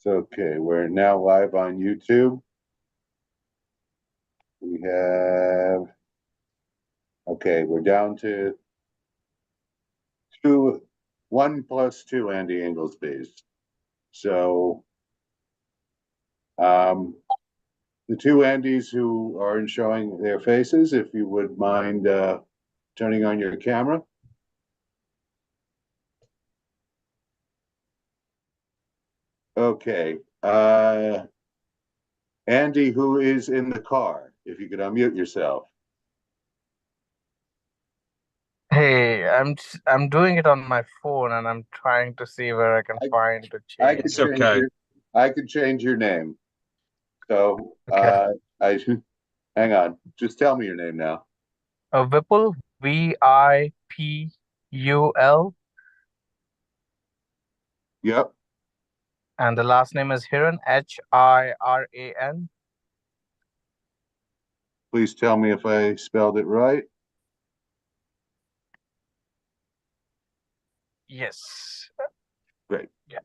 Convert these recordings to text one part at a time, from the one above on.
Okay, we're now live on YouTube. We have, okay, we're down to two, 1+2 Andy Inglesby's. So, the two Andys who aren't showing their faces, if you would mind turning on your camera. Okay, Andy, who is in the car, if you could unmute yourself. Hey, I'm doing it on my phone and I'm trying to see where I can I, find to I could change It's it. change okay. I could change your name. So, Okay. I hang on. Just tell me your name now. Vipul, Vipul, Yep. and the last name is Hiran, Hiran. Please tell me if I spelled it right. Yes. Great. Yeah.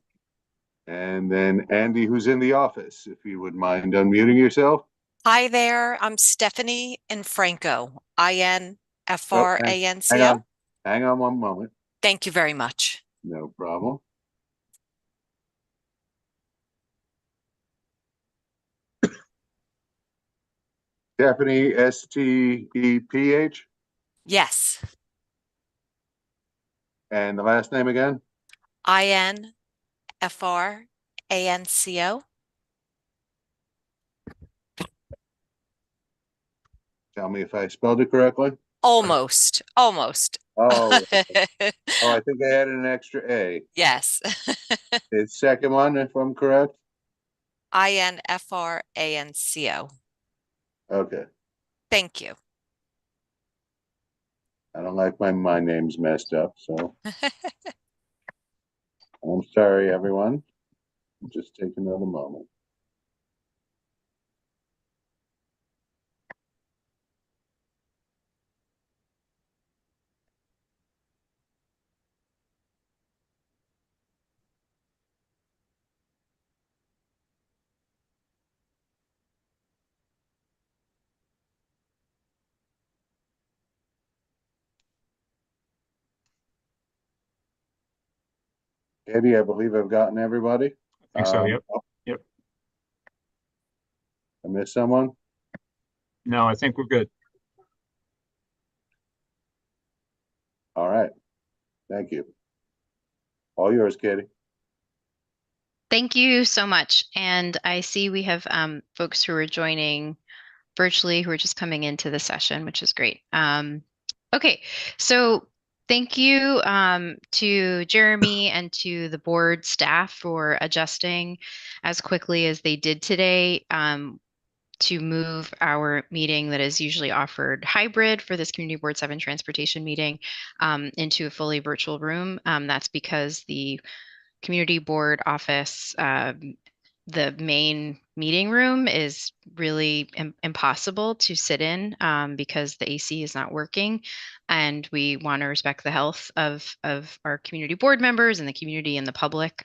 And then Andy, who's in the office, if you would mind unmuting yourself. Hi there, I'm Stephanie Infranco, Oh, hang INFRANCO. on. Hang on one moment. Thank you very much. No problem. Stephanie, Steph. Yes, And the last name again? INFRANCO. Tell me if I spelled it correctly. Almost. Oh, oh, I think I added an extra A. Yes, The second one, if I'm correct. INFRANCO. Okay. Thank you. I don't like my name's messed up, so I'm sorry, everyone. Just take another moment. Katie, I believe I've gotten everybody. I think so. Yep. Yep. I missed someone. No, I think we're good. All right. Thank you. All yours, Katie. Thank you so much. And I see we have folks who are joining virtually who are just coming into the session, which is great. Okay, so thank you to Jeremy and to the board staff for adjusting as quickly as they did today to move our meeting that is usually offered hybrid for this Community Board 7 transportation meeting into a fully virtual room. That's because the community board office, the main meeting room is really impossible to sit in because the AC is not working. And we want to respect the health of our community board members and the community and the public.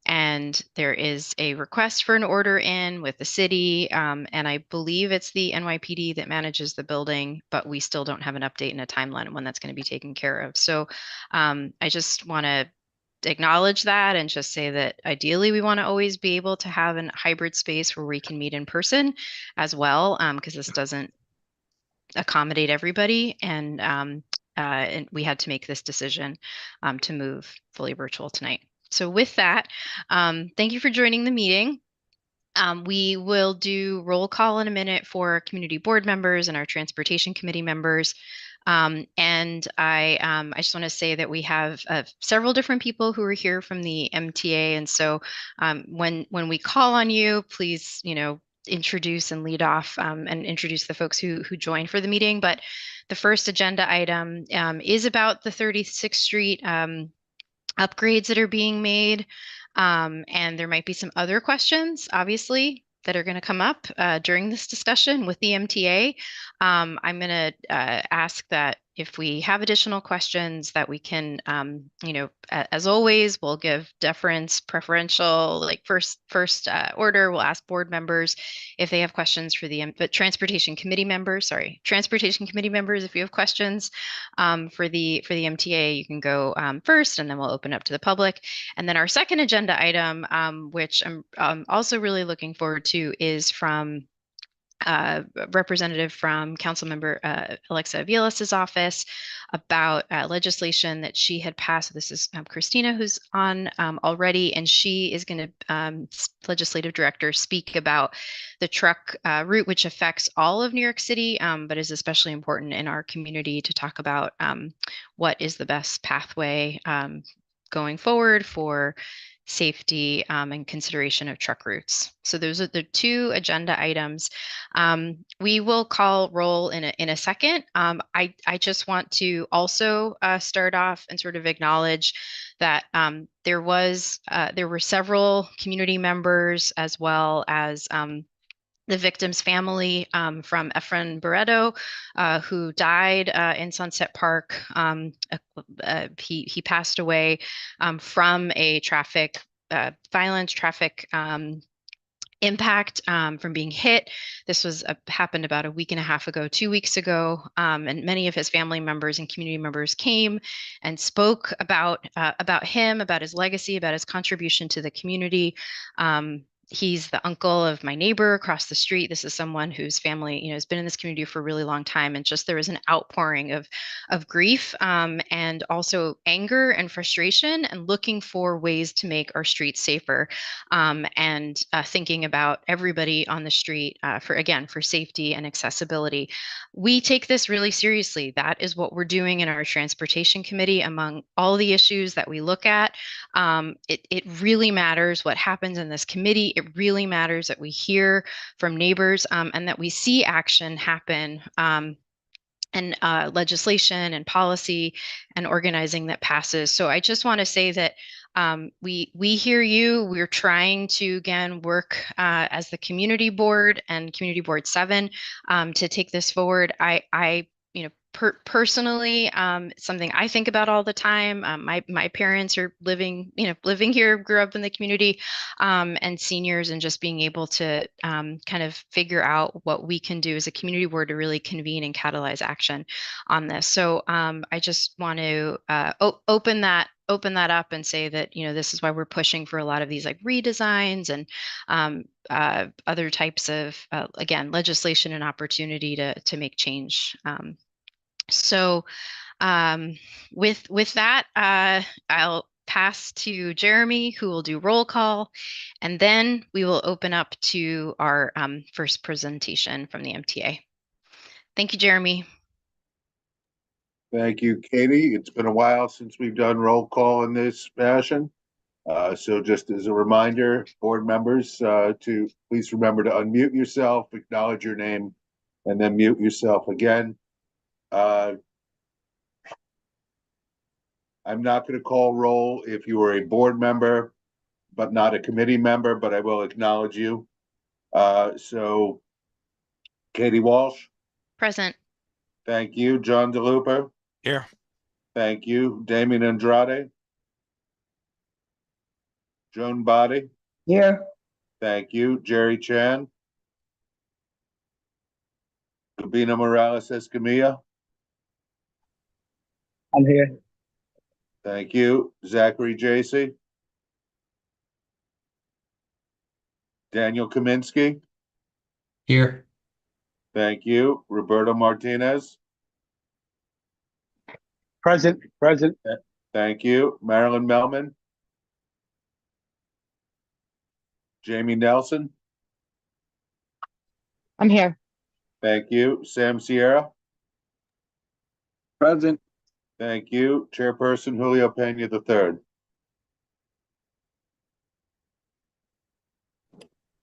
And there is a request for an order in with the city. And I believe it's the NYPD that manages the building, but we still don't have an update and a timeline on when that's going to be taken care of. So I just want to acknowledge that and just say that ideally we want to always be able to have a hybrid space where we can meet in person as well, because this doesn't accommodate everybody. And we had to make this decision to move fully virtual tonight. So with that, thank you for joining the meeting. We will do roll call in a minute for community board members and our transportation committee members. And I just want to say that we have several different people who are here from the MTA. And so when we call on you, please, introduce and lead off and introduce the folks who joined for the meeting. But the first agenda item is about the 36th Street upgrades that are being made. And there might be some other questions, obviously, that are going to come up during this discussion with the MTA. I'm going to ask that if we have additional questions that we can, as always, we'll give deference, preferential, like first order. We'll ask board members if they have questions for the transportation committee members. If you have questions for the MTA, you can go first, and then we'll open up to the public. And then our second agenda item, which I'm also really looking forward to, is from representative from Councilmember Alexa Avilas's office about legislation that she had passed. This is Christina, who's on already, and she is going to, legislative director, speak about the truck route, which affects all of New York City, but is especially important in our community, to talk about what is the best pathway going forward for safety and consideration of truck routes. So those are the two agenda items. We will call roll in a second. I just want to also start off and sort of acknowledge that there were several community members, as well as the victim's family, from Efren Barreto, who died in Sunset Park. He passed away from a traffic impact, from being hit. This was happened about a week and a half ago, 2 weeks ago, and many of his family members and community members came and spoke about him, about his legacy, about his contribution to the community. He's the uncle of my neighbor across the street. This is someone whose family, has been in this community for a really long time, and just there was an outpouring of grief, and also anger and frustration, and looking for ways to make our streets safer, and thinking about everybody on the street for safety and accessibility. We take this really seriously. That is what we're doing in our transportation committee. Among all the issues that we look at, it really matters what happens in this committee. It really matters that we hear from neighbors, and that we see action happen, and legislation and policy and organizing that passes. So I just want to say that we hear you. We're trying to, again, work as the community board and community board 7 to take this forward. I personally, something I think about all the time. My parents are living here, grew up in the community, and seniors, and just being able to kind of figure out what we can do as a community board to really convene and catalyze action on this. So I just want to open that up and say that, this is why we're pushing for a lot of these like redesigns and other types of, again, legislation and opportunity to make change. So with that, I'll pass to Jeremy, who will do roll call, and then we will open up to our first presentation from the MTA. Thank you, Jeremy. Thank you, Katie. It's been a while since we've done roll call in this fashion. So just as a reminder, board members, to please remember to unmute yourself, acknowledge your name, and then mute yourself again. I'm not going to call roll if you are a board member, but not a committee member, but I will acknowledge you. So Katie Walsh. Present. Thank you. John DeLupa. Here. Thank you. Damien Andrade. Joan Body. Here. Thank you. Jerry Chan. Gabina Morales Escamilla. I'm here. Thank you. Zachary Jacy. Daniel Kaminsky. Here. Thank you. Roberto Martinez. Present. Thank you. Marilyn Melman. Jamie Nelson. I'm here. Thank you. Sam Sierra. Present. Thank you. Chairperson Julio Pena III.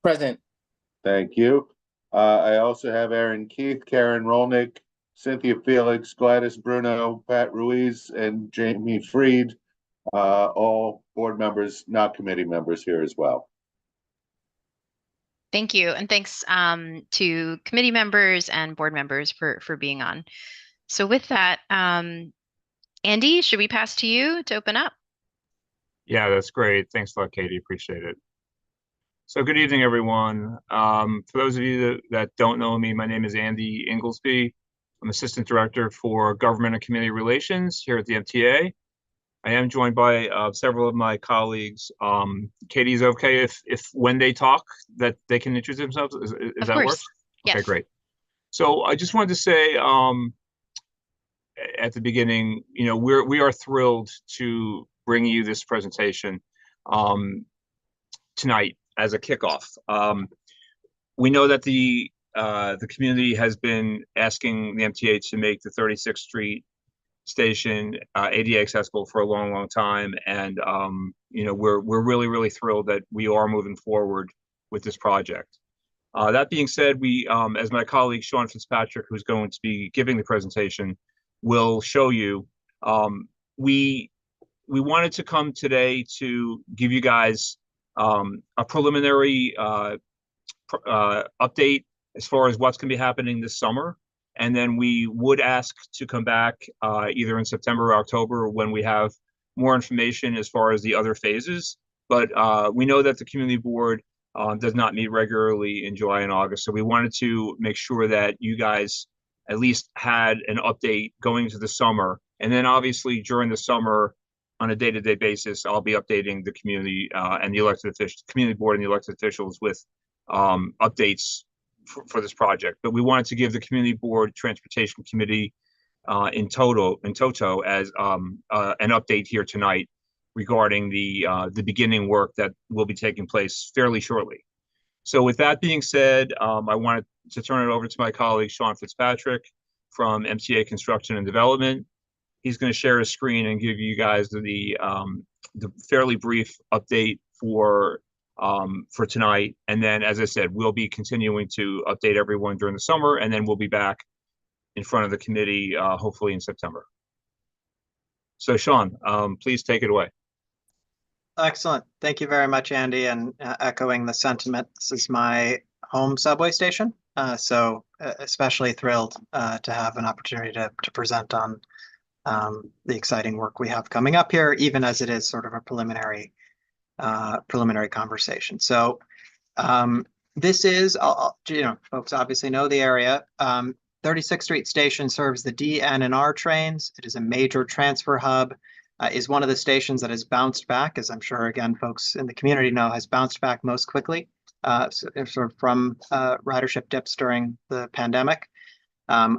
Present. Thank you. I also have Aaron Keith, Karen Rolnick, Cynthia Felix, Gladys Bruno, Pat Ruiz, and Jamie Freed, all board members, not committee members here as well. Thank you. And thanks to committee members and board members for being on. So with that, Andy, should we pass to you to open up? Yeah, that's great. Thanks a lot, Katie. Appreciate it. So good evening, everyone. For those of you that don't know me, my name is Andy Inglesby. I'm Assistant Director for Government and Community Relations here at the MTA. I am joined by several of my colleagues. Katie's okay if when they talk that they can introduce themselves? Is Of that course. works? Okay, Yes. great. So I just wanted to say at the beginning, we are thrilled to bring you this presentation tonight as a kickoff. We know that the community has been asking the MTA to make the 36th Street station ADA accessible for a long, long time, and we're really, really thrilled that we are moving forward with this project. That being said, we, as my colleague Sean Fitzpatrick, who's going to be giving the presentation, will show you, we wanted to come today to give you guys a preliminary update as far as what's going to be happening this summer. And then we would ask to come back either in September or October when we have more information as far as the other phases. But we know that the community board does not meet regularly in July and August. So we wanted to make sure that you guys at least had an update going into the summer. And then obviously during the summer, on a day-to-day basis, I'll be updating the community and the elected officials, community board and the elected officials with updates for this project. But we wanted to give the community board transportation committee in toto as an update here tonight regarding the beginning work that will be taking place fairly shortly. So with that being said, I wanted to turn it over to my colleague Sean Fitzpatrick from MTA Construction and Development. He's going to share his screen and give you guys the fairly brief update for tonight. And then, as I said, we'll be continuing to update everyone during the summer, and then we'll be back in front of the committee, hopefully in September. So Sean, please take it away. Excellent. Thank you very much, Andy, and echoing the sentiment, this is my home subway station. So especially thrilled to have an opportunity to present on the exciting work we have coming up here, even as it is sort of a preliminary conversation. So this is, folks obviously know the area. 36th Street Station serves the D, N, and R trains. It is a major transfer hub, is one of the stations that has bounced back, as I'm sure, again, folks in the community know, has bounced back most quickly sort of from ridership dips during the pandemic.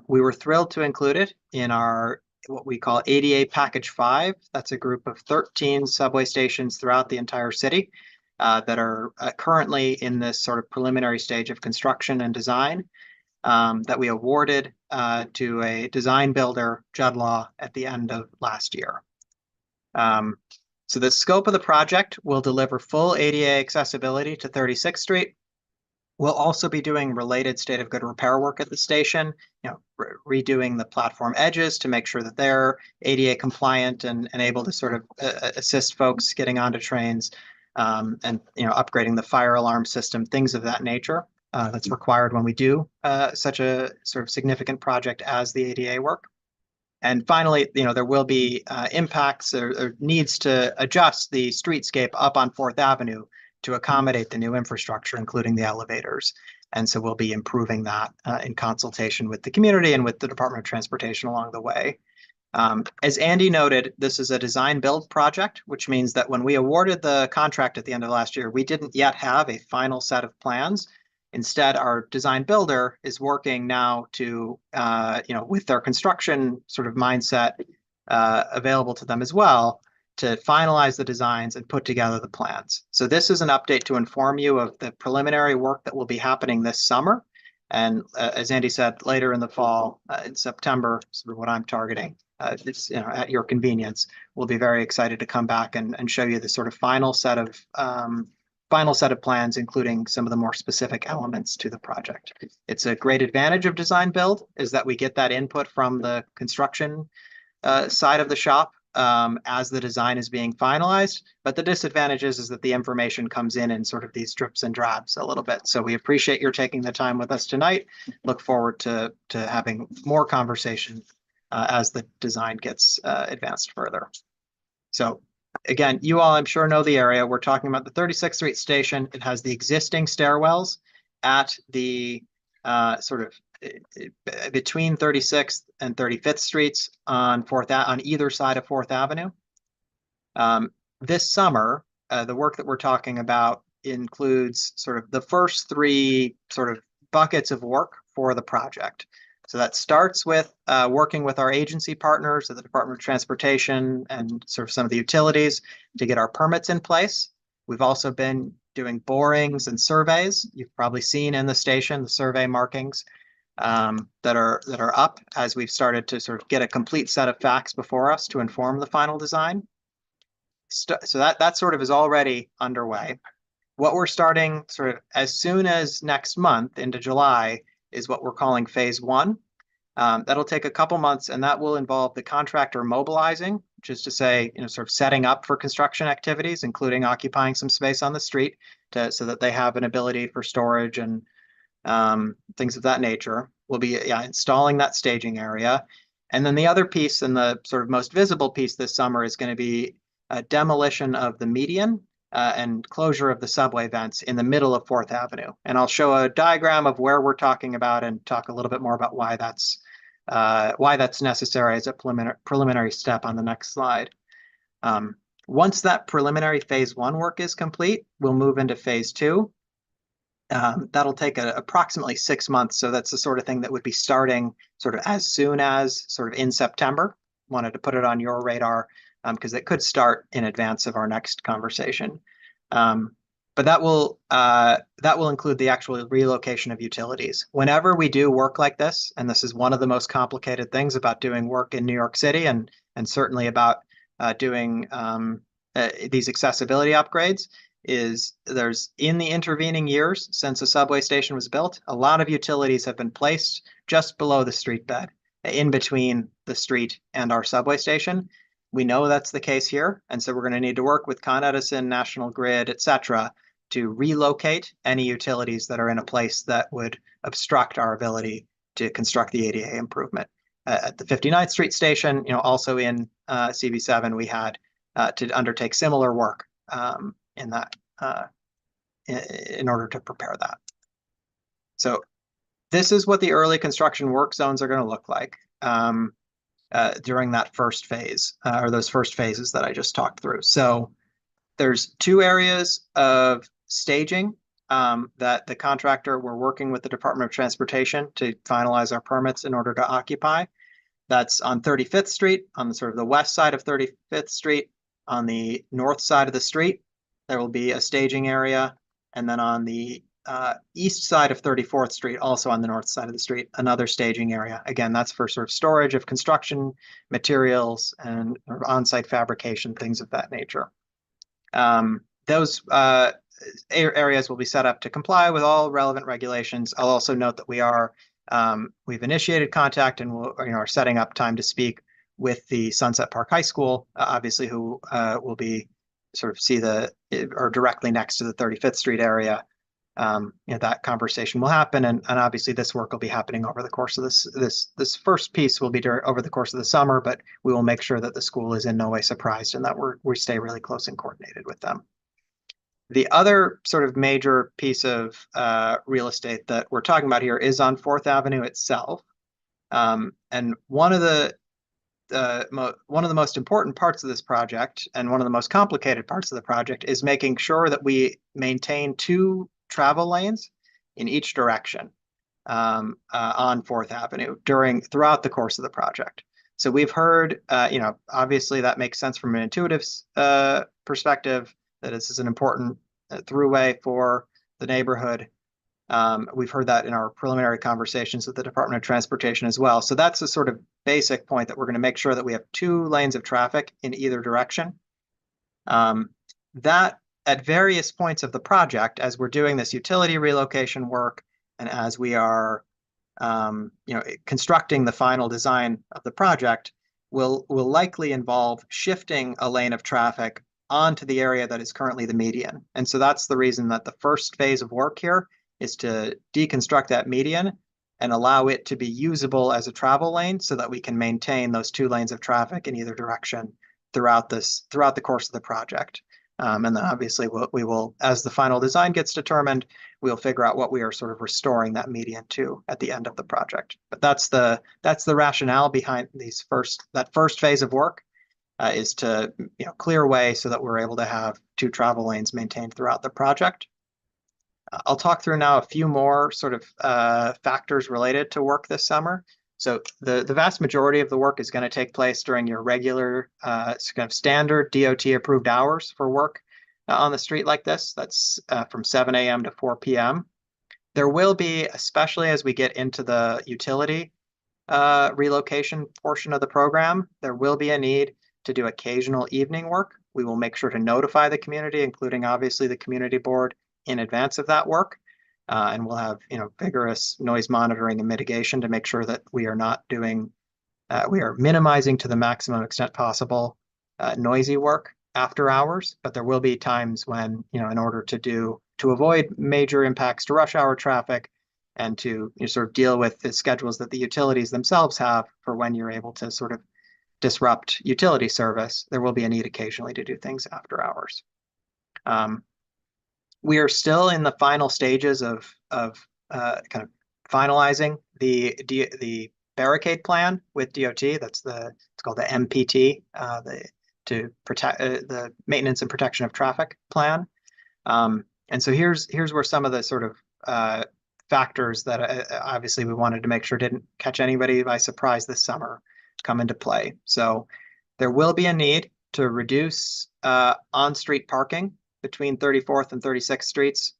We were thrilled to include it in our what we call ADA Package 5. That's a group of 13 subway stations throughout the entire city that are currently in this sort of preliminary stage of construction and design that we awarded to a design builder, Judd Law, at the end of last year. So the scope of the project will deliver full ADA accessibility to 36th Street. We'll also be doing related state of good repair work at the station, redoing the platform edges to make sure that they're ADA compliant and able to sort of assist folks getting onto trains, and upgrading the fire alarm system, things of that nature that's required when we do such a sort of significant project as the ADA work. And finally, there will be impacts or needs to adjust the streetscape up on 4th Avenue to accommodate the new infrastructure, including the elevators. And so we'll be improving that in consultation with the community and with the Department of Transportation along the way. As Andy noted, this is a design build project, which means that when we awarded the contract at the end of last year, we didn't yet have a final set of plans. Instead, our design builder is working now to, with their construction sort of mindset available to them as well, to finalize the designs and put together the plans. So this is an update to inform you of the preliminary work that will be happening this summer. And as Andy said, later in the fall, in September, sort of what I'm targeting, at your convenience, we'll be very excited to come back and show you the sort of final set of plans, including some of the more specific elements to the project. It's a great advantage of design build is that we get that input from the construction side of the shop as the design is being finalized. But the disadvantage is that the information comes in sort of these drips and drabs a little bit. So we appreciate your taking the time with us tonight. Look forward to having more conversation as the design gets advanced further. So again, you all, I'm sure, know the area. We're talking about the 36th Street station. It has the existing stairwells at the sort of between 36th and 35th Streets on either side of 4th Avenue. This summer, the work that we're talking about includes sort of the first three sort of buckets of work for the project. So that starts with working with our agency partners at the Department of Transportation and sort of some of the utilities to get our permits in place. We've also been doing borings and surveys. You've probably seen in the station the survey markings that are up as we've started to sort of get a complete set of facts before us to inform the final design. So that sort of is already underway. What we're starting sort of as soon as next month into July is what we're calling phase one. That'll take a couple months, and that will involve the contractor mobilizing, which is to say, sort of setting up for construction activities, including occupying some space on the street so that they have an ability for storage and things of that nature. We'll be installing that staging area. And then the other piece, and the sort of most visible piece this summer, is going to be a demolition of the median and closure of the subway vents in the middle of 4th Avenue. And I'll show a diagram of where we're talking about and talk a little bit more about why that's necessary as a preliminary step on the next slide. Once that preliminary phase one work is complete, we'll move into phase two. That'll take approximately 6 months. So that's the sort of thing that would be starting sort of as soon as sort of in September. Wanted to put it on your radar because it could start in advance of our next conversation. But that will include the actual relocation of utilities. Whenever we do work like this, and this is one of the most complicated things about doing work in New York City, and certainly about doing these accessibility upgrades, is there's in the intervening years since the subway station was built, a lot of utilities have been placed just below the street bed, in between the street and our subway station. We know that's the case here, and so we're going to need to work with Con Edison, National Grid, et cetera, to relocate any utilities that are in a place that would obstruct our ability to construct the ADA improvement. At the 59th Street station, also in CB7, we had to undertake similar work in order to prepare that. So this is what the early construction work zones are going to look like during that first phase, or those first phases that I just talked through. So there's 2 areas of staging that the contractor, we're working with the Department of Transportation to finalize our permits in order to occupy. That's on 35th Street, on the sort of the west side of 35th Street. On the north side of the street, there will be a staging area. And then on the east side of 34th Street, also on the north side of the street, another staging area. Again, that's for sort of storage of construction materials and on-site fabrication, things of that nature. Those areas will be set up to comply with all relevant regulations. I'll also note that we've initiated contact and are setting up time to speak with the Sunset Park High School, obviously, who will be sort of or directly next to the 35th Street area. That conversation will happen, and obviously this work will be happening over the course of this first piece will be over the course of the summer, but we will make sure that the school is in no way surprised and that we stay really close and coordinated with them. The other sort of major piece of real estate that we're talking about here is on 4th Avenue itself. And one of the most important parts of this project, and one of the most complicated parts of the project, is making sure that we maintain 2 travel lanes in each direction on 4th Avenue throughout the course of the project. So we've heard, obviously that makes sense from an intuitive perspective, that this is an important throughway for the neighborhood. We've heard that in our preliminary conversations with the Department of Transportation as well. So that's a sort of basic point, that we're going to make sure that we have 2 lanes of traffic in either direction. That at various points of the project, as we're doing this utility relocation work, and as we are constructing the final design of the project, will likely involve shifting a lane of traffic onto the area that is currently the median. And so that's the reason that the first phase of work here is to deconstruct that median and allow it to be usable as a travel lane so that we can maintain those 2 lanes of traffic in either direction throughout the course of the project. And then obviously we will, as the final design gets determined, we'll figure out what we are sort of restoring that median to at the end of the project. But that's the rationale behind that first phase of work, is to clear way so that we're able to have 2 travel lanes maintained throughout the project. I'll talk through now a few more sort of factors related to work this summer. So the vast majority of the work is going to take place during your regular kind of standard DOT approved hours for work on the street like this. That's from 7 a.m. to 4 p.m. There will be, especially as we get into the utility relocation portion of the program, there will be a need to do occasional evening work. We will make sure to notify the community, including obviously the community board, in advance of that work. And we'll have vigorous noise monitoring and mitigation to make sure that we are not doing, we are minimizing to the maximum extent possible noisy work after hours. But there will be times when, in order to avoid major impacts to rush hour traffic and to sort of deal with the schedules that the utilities themselves have for when you're able to sort of disrupt utility service, there will be a need occasionally to do things after hours. We are still in the final stages of kind of finalizing the barricade plan with DOT. It's called the MPT, to protect the maintenance and protection of traffic plan. And so here's where some of the sort of factors that obviously we wanted to make sure didn't catch anybody by surprise this summer come into play. So there will be a need to reduce on-street parking between 34th and 36th streets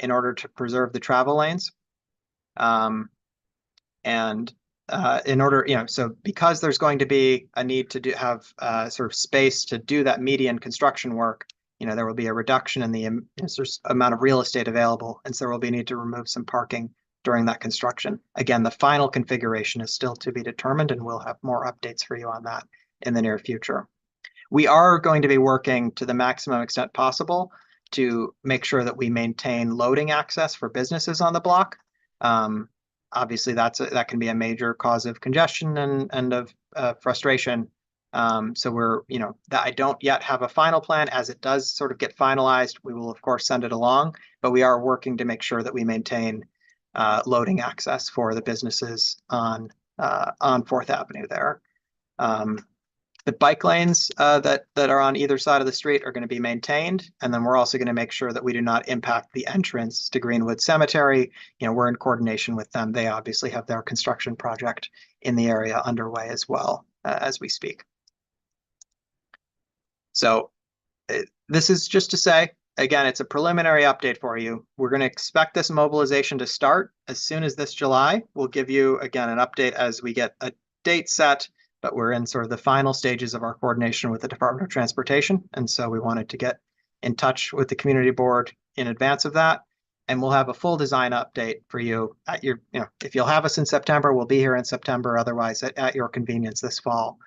in order to preserve the travel lanes. And in order, so because there's going to be a need to have sort of space to do that median construction work, there will be a reduction in the amount of real estate available. And so there will be a need to remove some parking during that construction. Again, the final configuration is still to be determined, and we'll have more updates for you on that in the near future. We are going to be working to the maximum extent possible to make sure that we maintain loading access for businesses on the block. Obviously, that can be a major cause of congestion and of frustration. So that I don't yet have a final plan. As it does sort of get finalized, we will of course send it along, but we are working to make sure that we maintain loading access for the businesses on 4th Avenue there. The bike lanes that are on either side of the street are going to be maintained. And then we're also going to make sure that we do not impact the entrance to Greenwood Cemetery. We're in coordination with them. They obviously have their construction project in the area underway as well as we speak. So this is just to say, again, it's a preliminary update for you. We're going to expect this mobilization to start as soon as this July. We'll give you, again, an update as we get a date set, but we're in sort of the final stages of our coordination with the Department of Transportation. And so we wanted to get in touch with the community board in advance of that. And we'll have a full design update for you at your, if you'll have us in September, we'll be here in September, otherwise at your convenience this fall,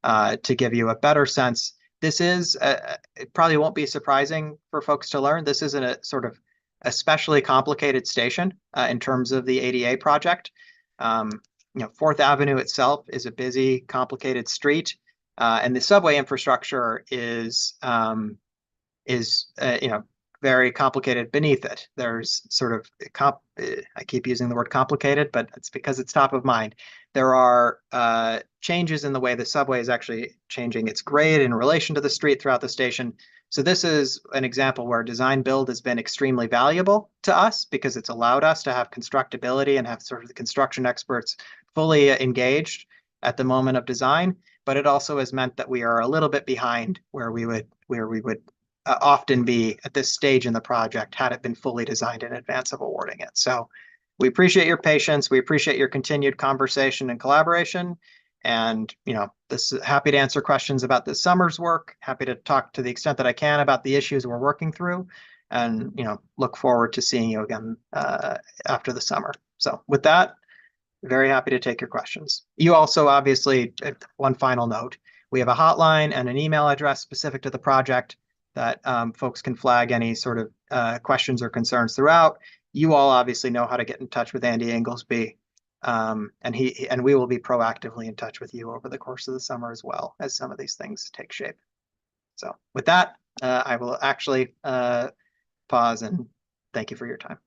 to give you a better sense. This is, it probably won't be surprising for folks to learn, this isn't a sort of especially complicated station in terms of the ADA project. 4th Avenue itself is a busy, complicated street, and the subway infrastructure is very complicated beneath it. There's sort of, I keep using the word complicated, but it's because it's top of mind. There are changes in the way the subway is actually changing its grade in relation to the street throughout the station. So this is an example where design build has been extremely valuable to us because it's allowed us to have constructability and have sort of the construction experts fully engaged at the moment of design. But it also has meant that we are a little bit behind where we would often be at this stage in the project had it been fully designed in advance of awarding it. So we appreciate your patience. We appreciate your continued conversation and collaboration. And, this happy to answer questions about this summer's work, happy to talk to the extent that I can about the issues we're working through, and, look forward to seeing you again after the summer. So with that, very happy to take your questions. You also, obviously, one final note, we have a hotline and an email address specific to the project that folks can flag any sort of questions or concerns throughout. You all obviously know how to get in touch with Andy Inglesby And we will be proactively in touch with you over the course of the summer as well as some of these things take shape. So with that, I will actually pause and thank you for your time.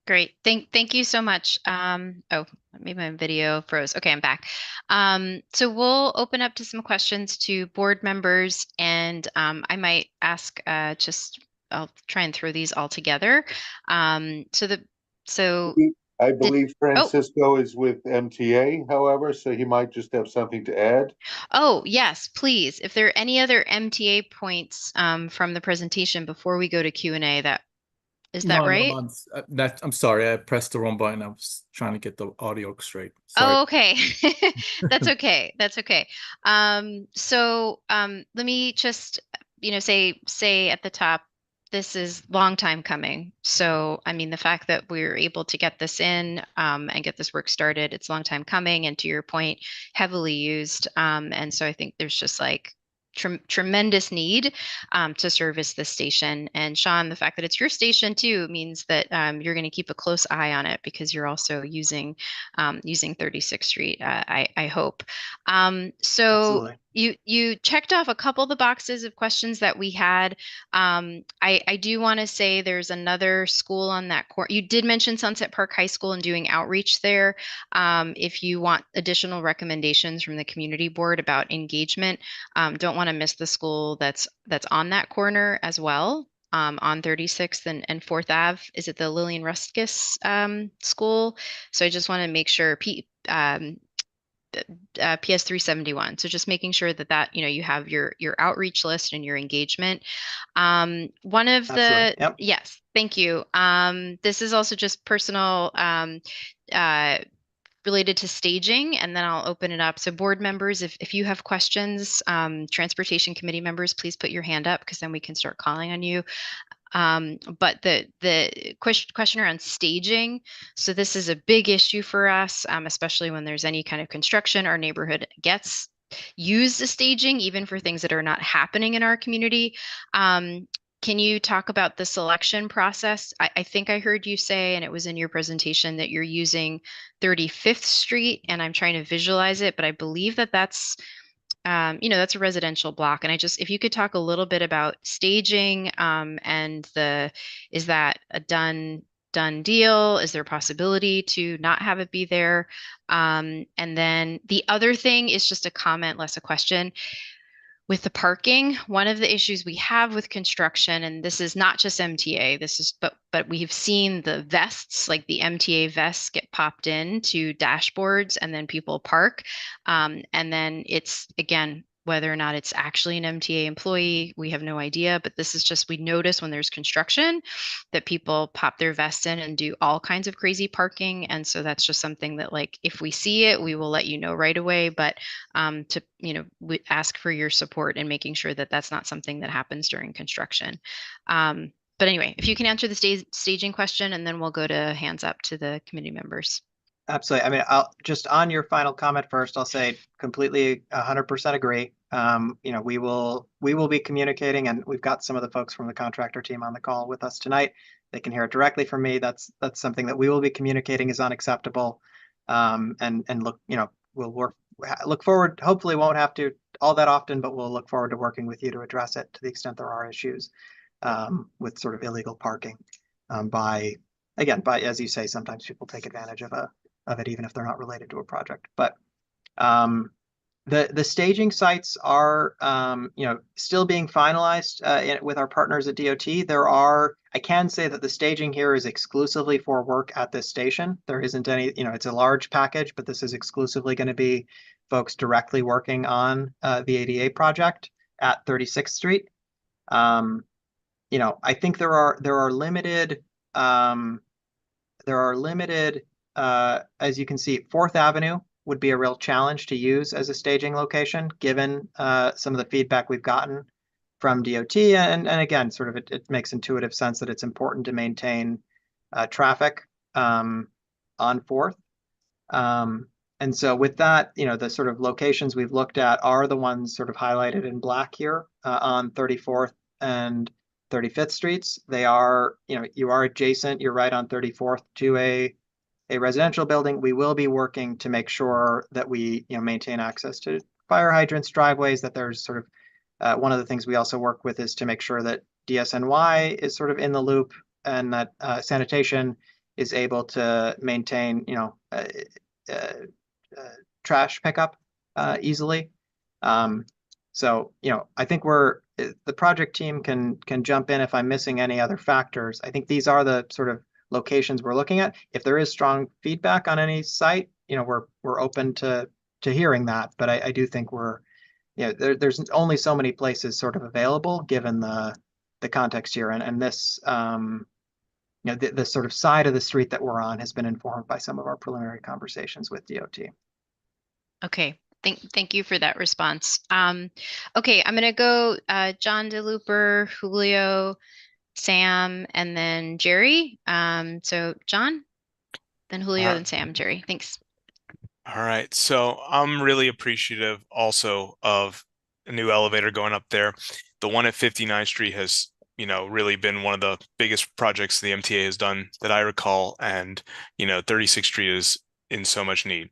Great. Thank you so much. Oh, maybe my video froze. Okay, I'm back. So we'll open up to some questions to board members, and I might ask I'll try and throw these all together. I believe oh, Francisco is with MTA, however, so he might just have something to add. oh, yes, please. If there are any other MTA points from the presentation before we go to Q&A, is that right? No, I'm sorry, I pressed the wrong button. I was trying to get the audio straight. Sorry. Oh, okay. That's okay. That's okay. Let me just, say at the top, this is long time coming. So, I mean, the fact that we're able to get this in and get this work started, it's a long time coming. And to your point, heavily used. And so I think there's just like tremendous need to service this station. And Sean, the fact that it's your station too means that you're going to keep a close eye on it because you're also using 36th Street. I hope. Absolutely. You checked off a couple of the boxes of questions that we had. I do want to say there's another school on that court. You did mention Sunset Park High School and doing outreach there. If you want additional recommendations from the community board about engagement, don't want to miss the school that's on that corner as well. On 36th and 4th Ave. Is it the Lillian Ruskus school? So I just want to make sure PS 371. So just making sure that you have your outreach list and your engagement. One of the Yep. Yes, thank you. This is also just personal related to staging, and then I'll open it up. So board members, if you have questions, transportation committee members, please put your hand up because then we can start calling on you. But the question around staging, so this is a big issue for us, especially when there's any kind of construction. Our neighborhood gets used the staging, even for things that are not happening in our community. Can you talk about the selection process? I think I heard you say, and it was in your presentation, that you're using 35th Street, and I'm trying to visualize it, but I believe that's that's a residential block. And if you could talk a little bit about staging, and is that a done deal? Is there a possibility to not have it be there? And then the other thing is just a comment, less a question. With the parking, one of the issues we have with construction, and this is not just MTA, but we've seen the vests, like the MTA vests, get popped into dashboards and then people park. And then it's, again, whether or not it's actually an MTA employee, we have no idea. But this is just, we notice when there's construction that people pop their vests in and do all kinds of crazy parking. And so that's just something that, like, if we see it, we will let you know right away. But we ask for your support in making sure that that's not something that happens during construction. But anyway, if you can answer the staging question, and then we'll go to hands up to the committee members. Absolutely. I mean, I'll just on your final comment first, I'll say completely 100% agree. We will be communicating, and we've got some of the folks from the contractor team on the call with us tonight. They can hear it directly from me. That's something that we will be communicating is unacceptable. And we'll look forward. Hopefully, won't have to all that often, but we'll look forward to working with you to address it to the extent there are issues with sort of illegal parking. By as you say, sometimes people take advantage of it, even if they're not related to a project. But the staging sites are still being finalized with our partners at DOT. I can say that the staging here is exclusively for work at this station. There isn't any, it's a large package, but this is exclusively going to be folks directly working on the ADA project at 36th Street. I think there are limited as you can see, 4th Avenue would be a real challenge to use as a staging location, given some of the feedback we've gotten from DOT. And again, sort of it makes intuitive sense that it's important to maintain traffic on 4th. And so with that, the sort of locations we've looked at are the ones sort of highlighted in black here on 34th and 35th Streets. They are, you are adjacent, you're right on 34th to a a residential building, we will be working to make sure that we, maintain access to fire hydrants, driveways, that there's sort of, one of the things we also work with is to make sure that DSNY is sort of in the loop and that sanitation is able to maintain, trash pickup easily. So, I think the project team can jump in if I'm missing any other factors. I think these are the sort of locations we're looking at. If there is strong feedback on any site, we're open to hearing that. But I do think there's only so many places sort of available given the context here, and this the sort of side of the street that we're on has been informed by some of our preliminary conversations with DOT. Okay, thank you for that response. Okay, I'm gonna go John DeLooper, Julio, Sam, and then Jerry. So John, then Julio, then Sam, Jerry. Thanks. All right, so I'm really appreciative also of a new elevator going up there. The one at 59th Street has, really been one of the biggest projects the MTA has done that I recall, and 36th Street is in so much need.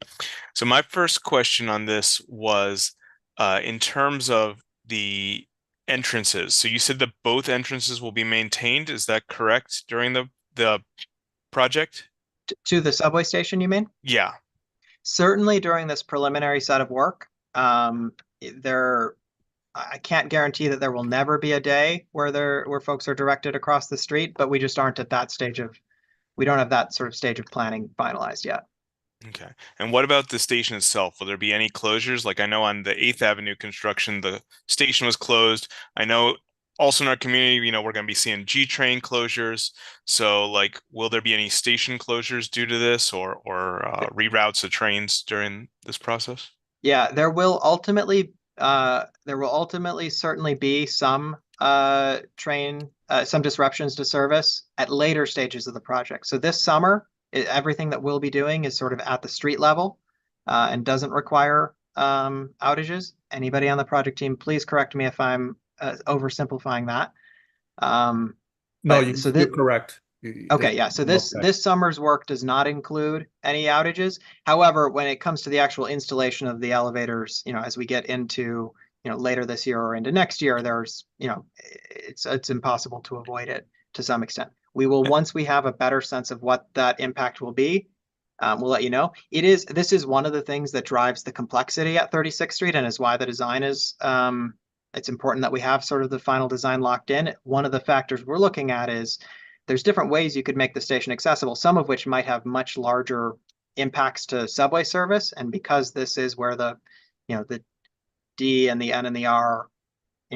So my first question on this was in terms of the entrances. So you said that both entrances will be maintained. Is that correct during the project? To the subway station, you mean? Yeah. Certainly during this preliminary set of work, I can't guarantee that there will never be a day where folks are directed across the street, but we just aren't at that stage we don't have that sort of stage of planning finalized yet. Okay. And what about the station itself? Will there be any closures? Like I know on the 8th Avenue construction, the station was closed. I know also in our community, we're going to be seeing G train closures. So like, will there be any station closures due to this or reroutes of trains during this process? Yeah, there will ultimately certainly be some some disruptions to service at later stages of the project. So this summer, everything that we'll be doing is sort of at the street level and doesn't require outages. Anybody on the project team, please correct me if I'm oversimplifying that. No, you're correct. Okay, yeah. So this summer's work does not include any outages. However, when it comes to the actual installation of the elevators, as we get into later this year or into next year, there's it's impossible to avoid it to some extent. We will, once we have a better sense of what that impact will be, we'll let you know. This is one of the things that drives the complexity at 36th Street and is why the design is it's important that we have sort of the final design locked in. One of the factors we're looking at is there's different ways you could make the station accessible, some of which might have much larger impacts to subway service. And because this is where the D and the N and the R,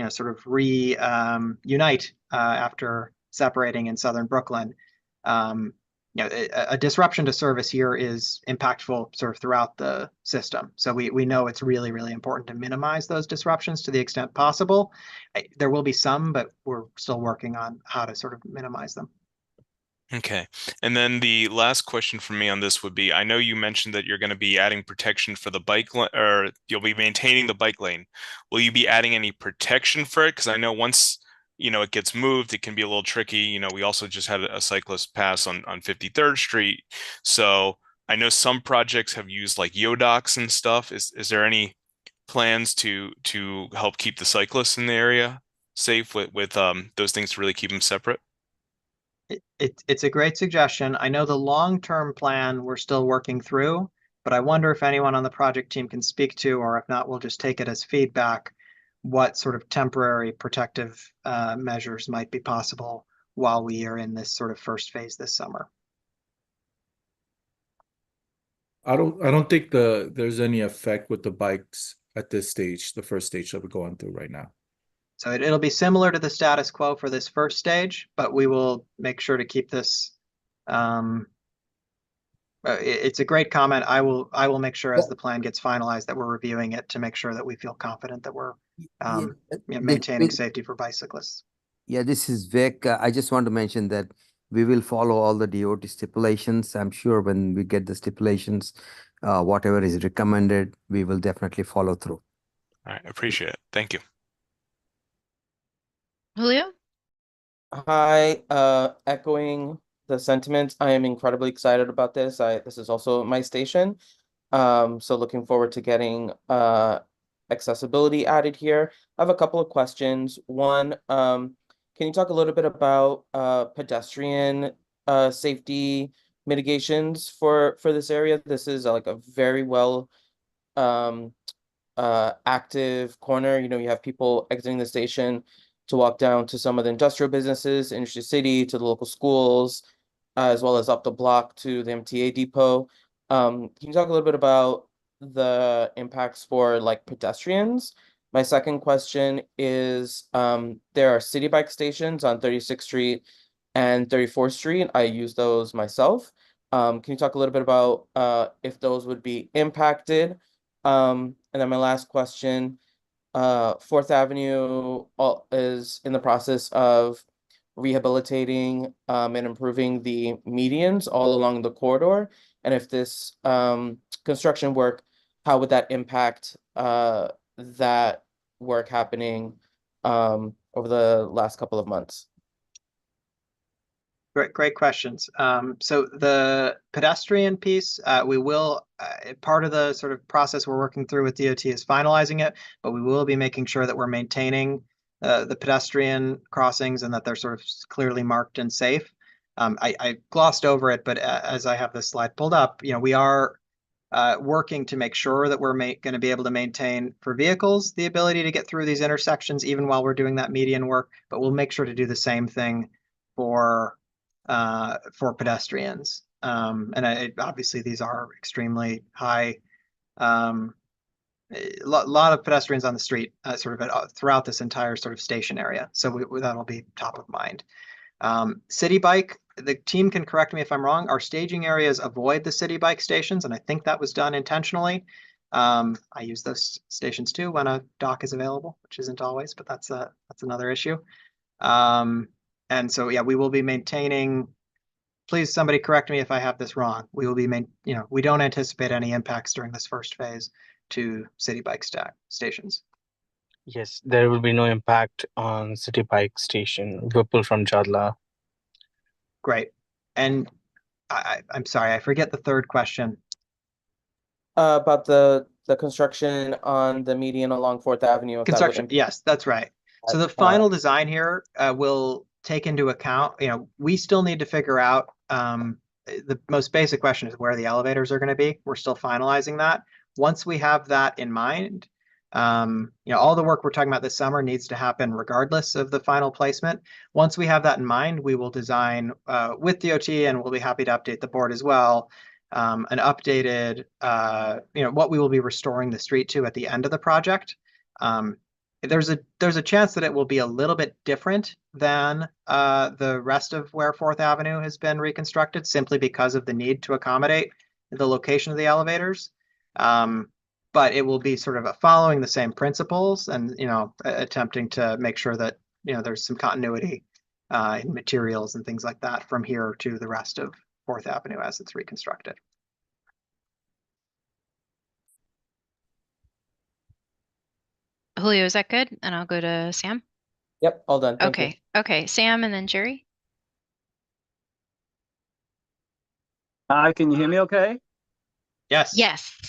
sort of reunite after separating in Southern Brooklyn, a disruption to service here is impactful sort of throughout the system. So we know it's really, really important to minimize those disruptions to the extent possible. There will be some, but we're still working on how to sort of minimize them. Okay. And then the last question for me on this would be, I know you mentioned that you're going to be adding protection for the bike lane, or you'll be maintaining the bike lane. Will you be adding any protection for it? Because I know once, it gets moved, it can be a little tricky. We also just had a cyclist pass on 53rd Street. So I know some projects have used like Yodocs and stuff. Is there any plans to help keep the cyclists in the area safe with those things to really keep them separate? It's a great suggestion. I know the long-term plan we're still working through, but I wonder if anyone on the project team can speak to, or if not, we'll just take it as feedback, what sort of temporary protective measures might be possible while we are in this sort of first phase this summer. I don't think there's any effect with the bikes at this stage, the first stage that we're going through right now. So it'll be similar to the status quo for this first stage, but we will make sure to keep this. It's a great comment. I will make sure as the plan gets finalized that we're reviewing it to make sure that we feel confident that we're maintaining safety for bicyclists. Yeah, this is Vic. I just want to mention that we will follow all the DOT stipulations. I'm sure when we get the stipulations, whatever is recommended, we will definitely follow through. All right, appreciate it. Thank you. Julio? Hi, echoing the sentiments. I am incredibly excited about this. This is also my station. So looking forward to getting accessibility added here. I have a couple of questions. One, can you talk a little bit about pedestrian safety mitigations for this area? This is like a very well active corner. You know, you have people exiting the station to walk down to some of the industrial businesses, Industry City, to the local schools, as well as up the block to the MTA depot. Can you talk a little bit about the impacts for like pedestrians? My second question is, there are city bike stations on 36th Street and 34th Street. I use those myself. Can you talk a little bit about if those would be impacted? And then my last question, 4th Avenue is in the process of rehabilitating and improving the medians all along the corridor. And if this construction work, how would that impact that work happening over the last couple of months? Great questions. So the pedestrian piece, we will, part of the sort of process we're working through with DOT is finalizing it, but we will be making sure that we're maintaining the pedestrian crossings and that they're sort of clearly marked and safe. I glossed over it, but as I have this slide pulled up, you know, we are working to make sure that we're going to be able to maintain for vehicles the ability to get through these intersections even while we're doing that median work, but we'll make sure to do the same thing for pedestrians. And obviously these are extremely high, lot of pedestrians on the street sort of throughout this entire sort of station area. So that'll be top of mind. City bike, the team can correct me if I'm wrong. Our staging areas avoid the city bike stations, and I think that was done intentionally. I use those stations too when a dock is available, which isn't always, but that's another issue. And so, yeah, we will be maintaining, please somebody correct me if I have this wrong. We will be, we don't anticipate any impacts during this first phase to city bike stations. Yes, there will be no impact on City Bike Station, Whipple from Jadla. Great. And I'm sorry, I forget the third question. About the construction on the median along 4th Avenue. Construction, yes, that's right. So the final design here will take into account, we still need to figure out, the most basic question is where the elevators are going to be. We're still finalizing that. Once we have that in mind, all the work we're talking about this summer needs to happen regardless of the final placement. Once we have that in mind, we will design with DOT, and we'll be happy to update the board as well, an updated, what we will be restoring the street to at the end of the project. There's a chance that it will be a little bit different than the rest of where 4th Avenue has been reconstructed, simply because of the need to accommodate the location of the elevators. But it will be sort of following the same principles and, attempting to make sure that, there's some continuity in materials and things like that from here to the rest of 4th Avenue as it's reconstructed. Julio, is that good? And I'll go to Sam. Yep, all done. Thank you. Okay, Sam and then Jerry. Hi, can you hear me okay? Yes. Yes.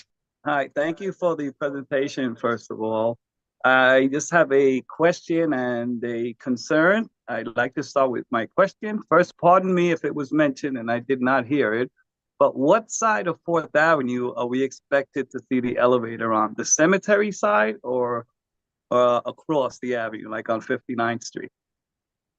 Hi, thank you for the presentation, first of all. I just have a question and a concern. I'd like to start with my question. First, pardon me if it was mentioned and I did not hear it, but what side of 4th Avenue are we expected to see the elevator on? The cemetery side or across the avenue, like on 59th Street?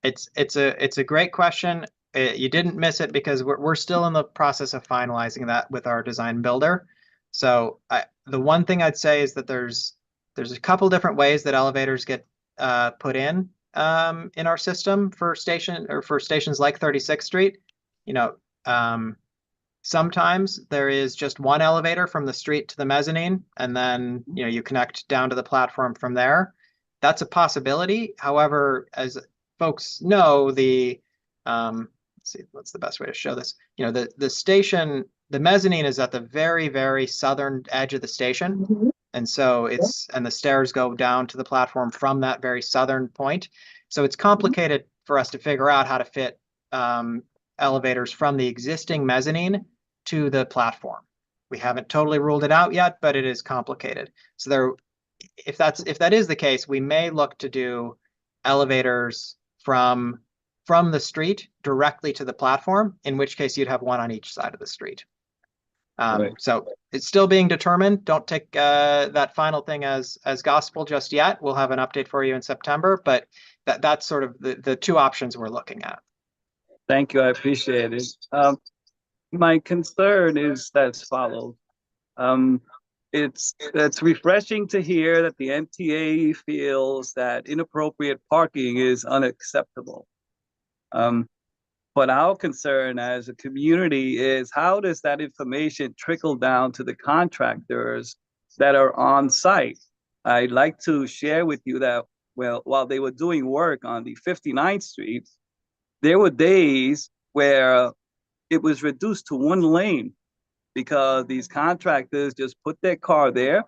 It's a great question. You didn't miss it because we're still in the process of finalizing that with our design builder. So the one thing I'd say is that there's a couple different ways that elevators get put in our system for stations like 36th Street. Sometimes there is just one elevator from the street to the mezzanine, and then you connect down to the platform from there. That's a possibility. However, as folks know, let's see what's the best way to show this. The station, the mezzanine is at the very, very southern edge of the station. And so and the stairs go down to the platform from that very southern point. So it's complicated for us to figure out how to fit elevators from the existing mezzanine to the platform. We haven't totally ruled it out yet, but it is complicated. So if that is the case, we may look to do elevators from the street directly to the platform, in which case you'd have one on each side of the street. Right. So it's still being determined. Don't take that final thing as gospel just yet. We'll have an update for you in September, but that's sort of the two options we're looking at. Thank you. I appreciate it. My concern is as follows. It's refreshing to hear that the MTA feels that inappropriate parking is unacceptable. But our concern as a community is, how does that information trickle down to the contractors that are on site? I'd like to share with you that, well, while they were doing work on the 59th Street, there were days where it was reduced to one lane because these contractors just put their car there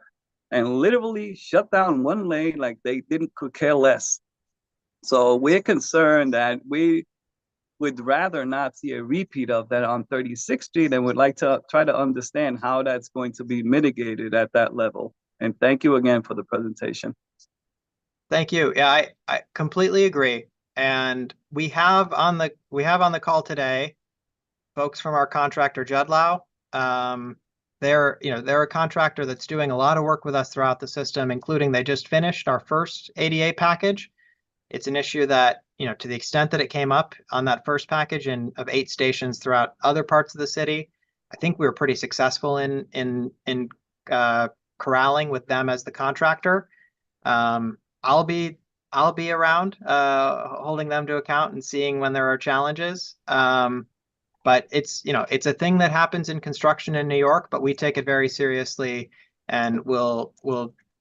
and literally shut down one lane like they could care less. So we're concerned that we would rather not see a repeat of that on 36th Street, and would like to try to understand how that's going to be mitigated at that level. And thank you again for the presentation. Thank you. Yeah, I completely agree. And we have on the call today folks from our contractor Judlow. They're a contractor that's doing a lot of work with us throughout the system, including they just finished our first ADA package. It's an issue that, to the extent that it came up on that first package of 8 stations throughout other parts of the city, I think we were pretty successful in corralling with them as the contractor. I'll be around holding them to account and seeing when there are challenges. But it's a thing that happens in construction in New York, but we take it very seriously, and we'll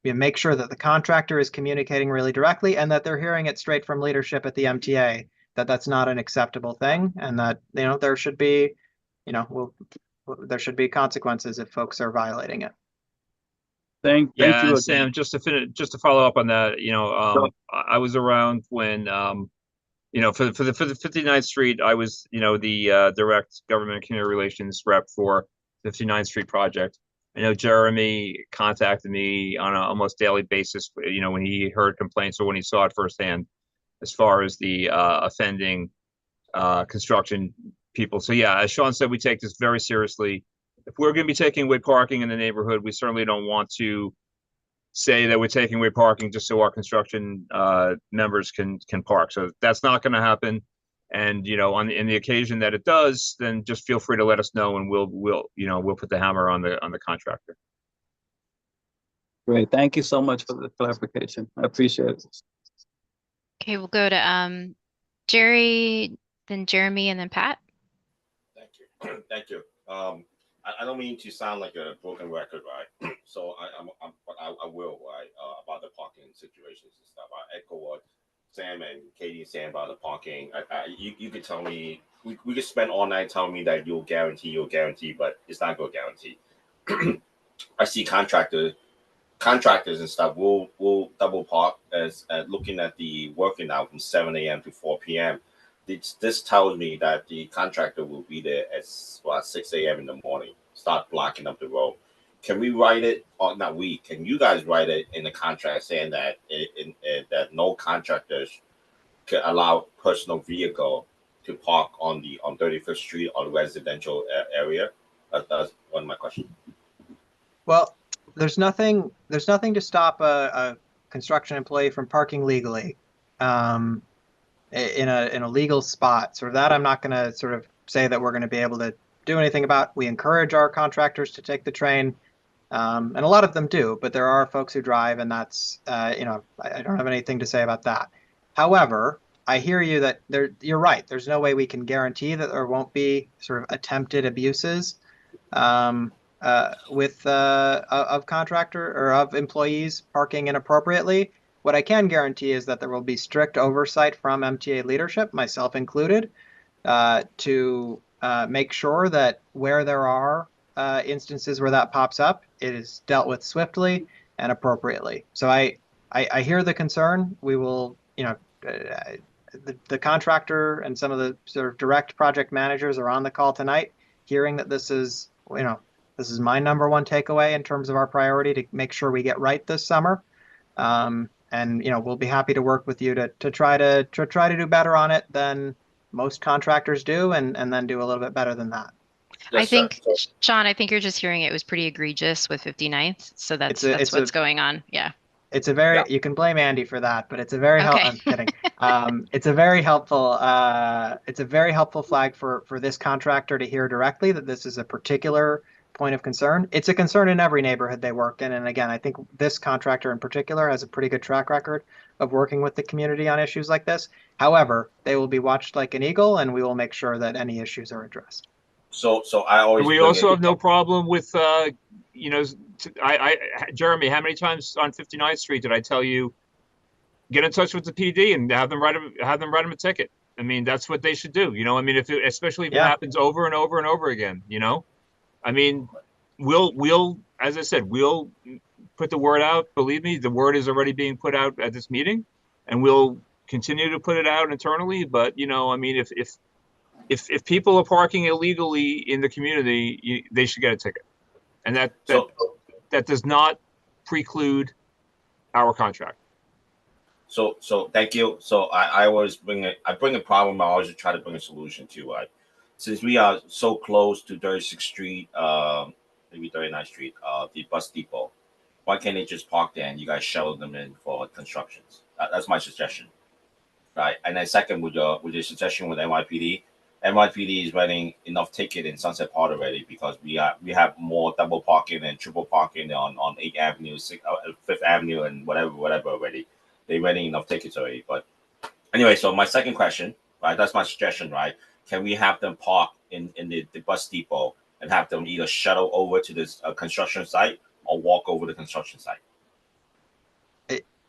make sure that the contractor is communicating really directly and that they're hearing it straight from leadership at the MTA, that that's not an acceptable thing, and that there should be consequences if folks are violating it. Thank you again. Sam, just to follow up on that, I was around when for the 59th Street, I was the direct government and community relations rep for 59th Street project. I know Jeremy contacted me on an almost daily basis, when he heard complaints or when he saw it firsthand, as far as the offending construction people. So yeah, as Sean said, we take this very seriously. If we're going to be taking away parking in the neighborhood, we certainly don't want to say that we're taking away parking just so our construction members can park. So that's not going to happen. And in the occasion that it does, then just feel free to let us know, and we'll put the hammer on the contractor. Great. Thank you so much for the clarification. I appreciate it. Okay, we'll go to Jerry, then Jeremy, and then Pat. Thank you. Thank you. I don't mean to sound like a broken record, right? So I will, right? About the parking situations and stuff. I echo what Sam and Katie saying about the parking. You could tell me, we could spend all night telling me that you'll guarantee, but it's not going to guarantee. I see contractors and stuff will double park as looking at the working hour from 7 a.m. to 4 p.m. This tells me that the contractor will be there at 6 a.m. in the morning, start blocking up the road. Can we write it, or not we, can you guys write it in the contract saying that that no contractors can allow personal vehicle to park on 35th Street or the residential area? That's one of my questions. Well, there's nothing to stop a construction employee from parking legally in a legal spot. Sort of that I'm not going to sort of say that we're going to be able to do anything about. We encourage our contractors to take the train. And a lot of them do, but there are folks who drive, and that's, I don't have anything to say about that. However, I hear you that you're right. There's no way we can guarantee that there won't be sort of attempted abuses of contractor or of employees parking inappropriately. What I can guarantee is that there will be strict oversight from MTA leadership, myself included, to make sure that where there are instances where that pops up, it is dealt with swiftly and appropriately. So I hear the concern. We will, the contractor and some of the sort of direct project managers are on the call tonight, hearing that this is, this is my number one takeaway in terms of our priority to make sure we get right this summer. And we'll be happy to work with you to try to do better on it than most contractors do, and then do a little bit better than that. I think, Sean, I think you're just hearing it was pretty egregious with 59th. So that's what's going on. Yeah. It's a very, you can blame Andy for that, but it's a very Okay. I'm kidding. It's a very helpful flag for this contractor to hear directly that this is a particular point of concern. It's a concern in every neighborhood they work in. And again, I think this contractor in particular has a pretty good track record of working with the community on issues like this. However, they will be watched like an eagle, and we will make sure that any issues are addressed. So I always. We also have no problem with, Jeremy, how many times on 59th Street did I tell you, get in touch with the PD and have them write them a ticket? I mean, that's what they should do. Especially if it happens over and over and over again, I mean, we'll, as I said, we'll put the word out. Believe me, the word is already being put out at this meeting, and we'll continue to put it out internally. But, I mean, if people are parking illegally in the community, they should get a ticket. And that does not preclude our contract. So thank you. So I always bring a problem. I always try to bring a solution to. Since we are so close to 36th Street, maybe 39th Street, the bus depot, why can't they just park there and you guys shuttle them in for constructions? That's my suggestion, right? And then second, with your suggestion with NYPD is running enough ticket in Sunset Park already, because we have more double parking and triple parking on 8th Avenue, 5th Avenue, and whatever already. They're running enough tickets already. But anyway, so my second question, right? That's my suggestion, right? Can we have them park in the bus depot and have them either shuttle over to this construction site or walk over the construction site?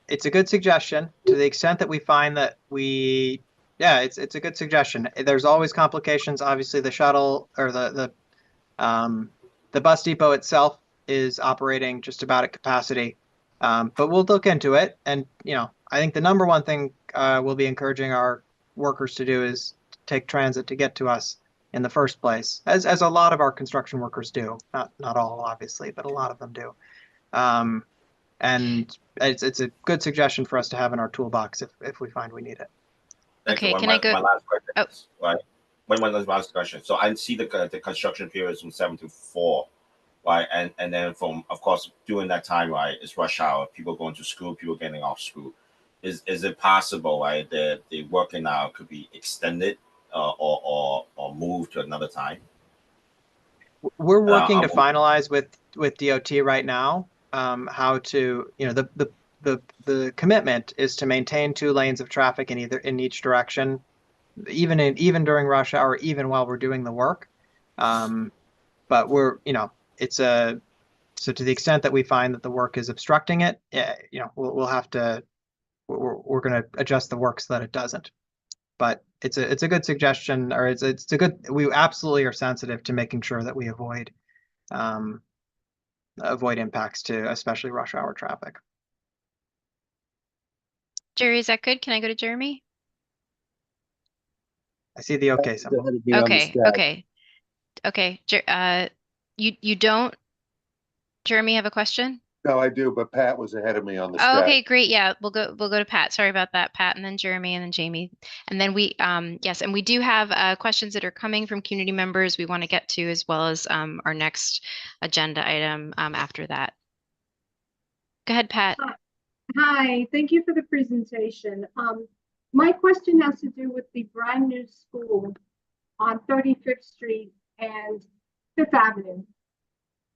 It's a good suggestion, to the extent that we find that it's a good suggestion. There's always complications. Obviously, the shuttle or the bus depot itself is operating just about at capacity. But we'll look into it. And, I think the number one thing we'll be encouraging our workers to do is take transit to get to us in the first place, as a lot of our construction workers do. Not all, obviously, but a lot of them do. And it's a good suggestion for us to have in our toolbox if we find we need it. Okay, can I go? My last question is, right? My last question. So I see the construction period is from 7 to 4, right? And then from, of course, during that time, right, it's rush hour. People going to school, people getting off school. Is it possible, right, that the working hour could be extended or moved to another time? We're working to finalize with DOT right now how to, the commitment is to maintain 2 lanes of traffic in each direction, even during rush hour, even while we're doing the work. But we're, so to the extent that we find that the work is obstructing it, we'll have to, we're going to adjust the work so that it doesn't. But it's a good suggestion, or it's a good, we absolutely are sensitive to making sure that we avoid impacts to especially rush hour traffic. Jerry, is that good? Can I go to Jeremy? I see the okay symbol. Okay. You don't, Jeremy, have a question? No, I do, but Pat was ahead of me on the Oh, stat. okay, great. Yeah, we'll go to Pat. Sorry about that, Pat, and then Jeremy, and then Jamie. And then we, yes, and we do have questions that are coming from community members we want to get to, as well as our next agenda item after that. Go ahead, Pat. Hi, thank you for the presentation. My question has to do with the brand new school on 35th Street and 5th Avenue.